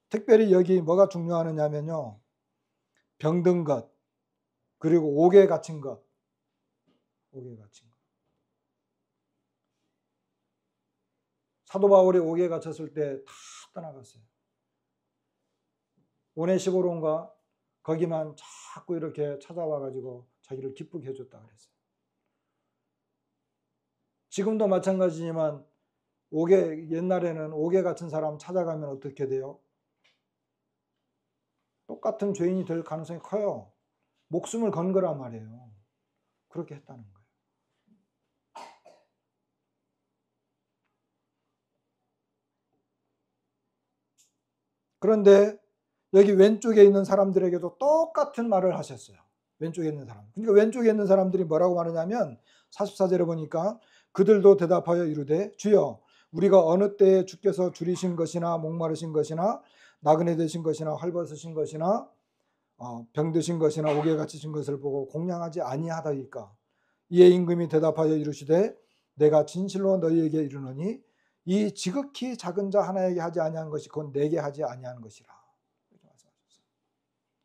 특별히 여기 뭐가 중요하느냐면요. 병든 것 그리고 옥에 갇힌 것. 옥에 갇힌 것. 사도 바울이 옥에 갇혔을 때 다 떠나갔어요. 오네시보로인가 거기만 자꾸 이렇게 찾아와가지고 자기를 기쁘게 해줬다 그랬어요. 지금도 마찬가지지만 옛날에는 옥에 갇힌 사람 찾아가면 어떻게 돼요? 똑같은 죄인이 될 가능성이 커요. 목숨을 건 거란 말이에요. 그렇게 했다는 거예요. 그런데 여기 왼쪽에 있는 사람들에게도 똑같은 말을 하셨어요. 왼쪽에 있는 사람. 그러니까 왼쪽에 있는 사람들이 뭐라고 말하냐면 44절에 보니까 그들도 대답하여 이르되 주여 우리가 어느 때에 주께서 줄이신 것이나 목마르신 것이나 나그네 되신 것이나 헐벗으신 것이나 병드신 것이나 옥에 갇히신 것을 보고 공양하지 아니하다이까. 이에 임금이 대답하여 이르시되 내가 진실로 너희에게 이르노니 이 지극히 작은 자 하나에게 하지 아니한 것이 곧 내게 하지 아니한 것이라. 이렇게 말씀하셨어요.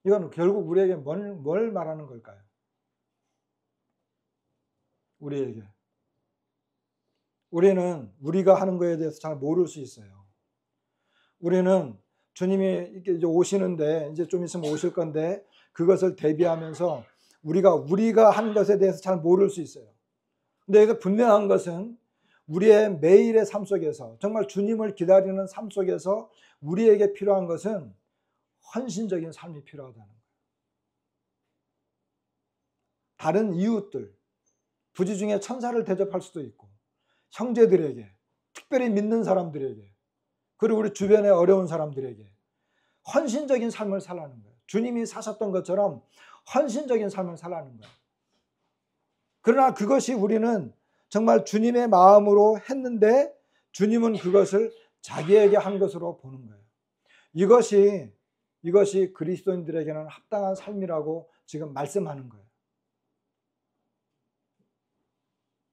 이건 결국 우리에게 뭘 말하는 걸까요? 우리에게. 우리는 우리가 하는 거에 대해서 잘 모를 수 있어요. 우리는 주님이 이제 오시는데, 이제 좀 있으면 오실 건데, 그것을 대비하면서 우리가 하는 것에 대해서 잘 모를 수 있어요. 근데 여기서 분명한 것은 우리의 매일의 삶 속에서, 정말 주님을 기다리는 삶 속에서 우리에게 필요한 것은 헌신적인 삶이 필요하다는 거예요. 다른 이웃들, 부지 중에 천사를 대접할 수도 있고, 형제들에게, 특별히 믿는 사람들에게, 그리고 우리 주변의 어려운 사람들에게 헌신적인 삶을 살라는 거예요. 주님이 사셨던 것처럼 헌신적인 삶을 살라는 거예요. 그러나 그것이 우리는 정말 주님의 마음으로 했는데 주님은 그것을 자기에게 한 것으로 보는 거예요. 이것이 그리스도인들에게는 합당한 삶이라고 지금 말씀하는 거예요.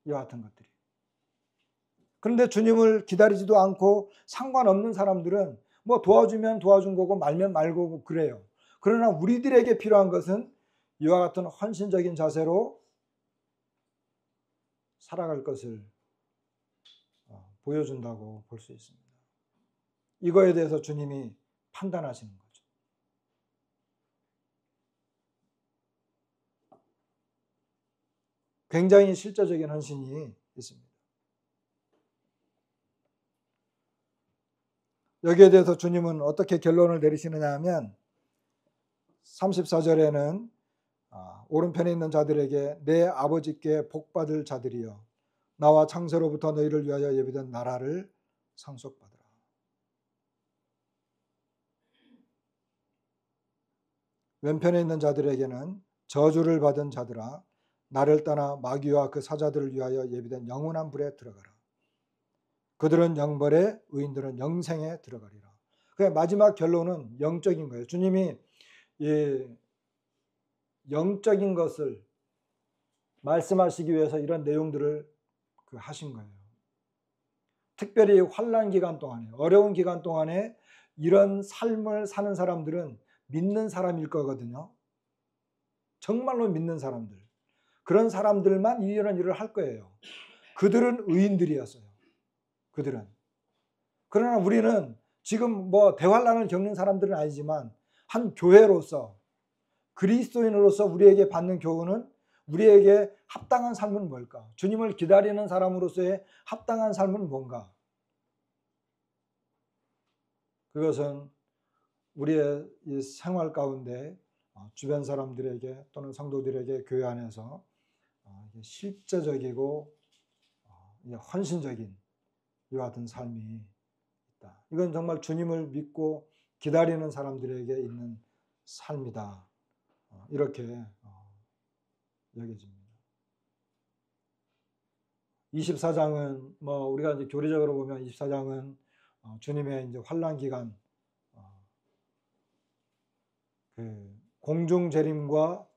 이와 같은 것들이. 그런데 주님을 기다리지도 않고 상관없는 사람들은 뭐 도와주면 도와준 거고 말면 말고 그래요. 그러나 우리들에게 필요한 것은 이와 같은 헌신적인 자세로 살아갈 것을 보여준다고 볼 수 있습니다. 이거에 대해서 주님이 판단하시는 거죠. 굉장히 실제적인 헌신이 있습니다. 여기에 대해서 주님은 어떻게 결론을 내리시느냐 하면 34절에는 오른편에 있는 자들에게 내 아버지께 복받을 자들이여 나와 창세로부터 너희를 위하여 예비된 나라를 상속받으라. 왼편에 있는 자들에게는 저주를 받은 자들아 나를 떠나 마귀와 그 사자들을 위하여 예비된 영원한 불에 들어가라. 그들은 영벌에 의인들은 영생에 들어가리라. 그 마지막 결론은 영적인 거예요. 주님이 이 영적인 것을 말씀하시기 위해서 이런 내용들을 하신 거예요. 특별히 환난 기간 동안에, 어려운 기간 동안에 이런 삶을 사는 사람들은 믿는 사람일 거거든요. 정말로 믿는 사람들. 그런 사람들만 이런 일을 할 거예요. 그들은 의인들이었어요. 그들은. 그러나 우리는 지금 뭐 대환난을 겪는 사람들은 아니지만 한 교회로서 그리스도인으로서 우리에게 받는 교훈은 우리에게 합당한 삶은 뭘까? 주님을 기다리는 사람으로서의 합당한 삶은 뭔가? 그것은 우리의 이 생활 가운데 주변 사람들에게 또는 성도들에게 교회 안에서 실제적이고 헌신적인 이와 같은 삶이 있다. 이건 정말 주님을 믿고 기다리는 사람들에게 있는 삶이다. 이렇게 여겨집니다. 24장은 뭐 우리가 이제 교리적으로 보면 24장은 주님의 이제 환난 기간 그 공중 재림과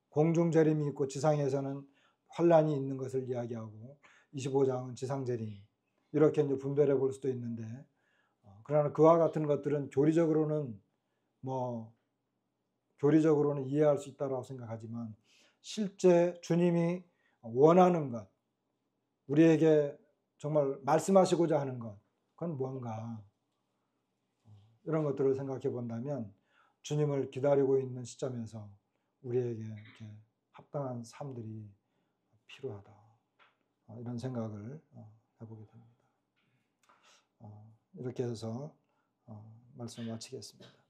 공중 재림이 있고 지상에서는 환난이 있는 것을 이야기하고 25장은 지상 재림 이렇게 이제 분별해 볼 수도 있는데 그러나 그와 같은 것들은 교리적으로는 이해할 수 있다고 생각하지만 실제 주님이 원하는 것, 우리에게 정말 말씀하시고자 하는 것, 그건 뭔가 이런 것들을 생각해 본다면 주님을 기다리고 있는 시점에서 우리에게 이렇게 합당한 삶들이 필요하다. 이런 생각을 해보게 됩니다. 이렇게 해서 말씀을 마치겠습니다.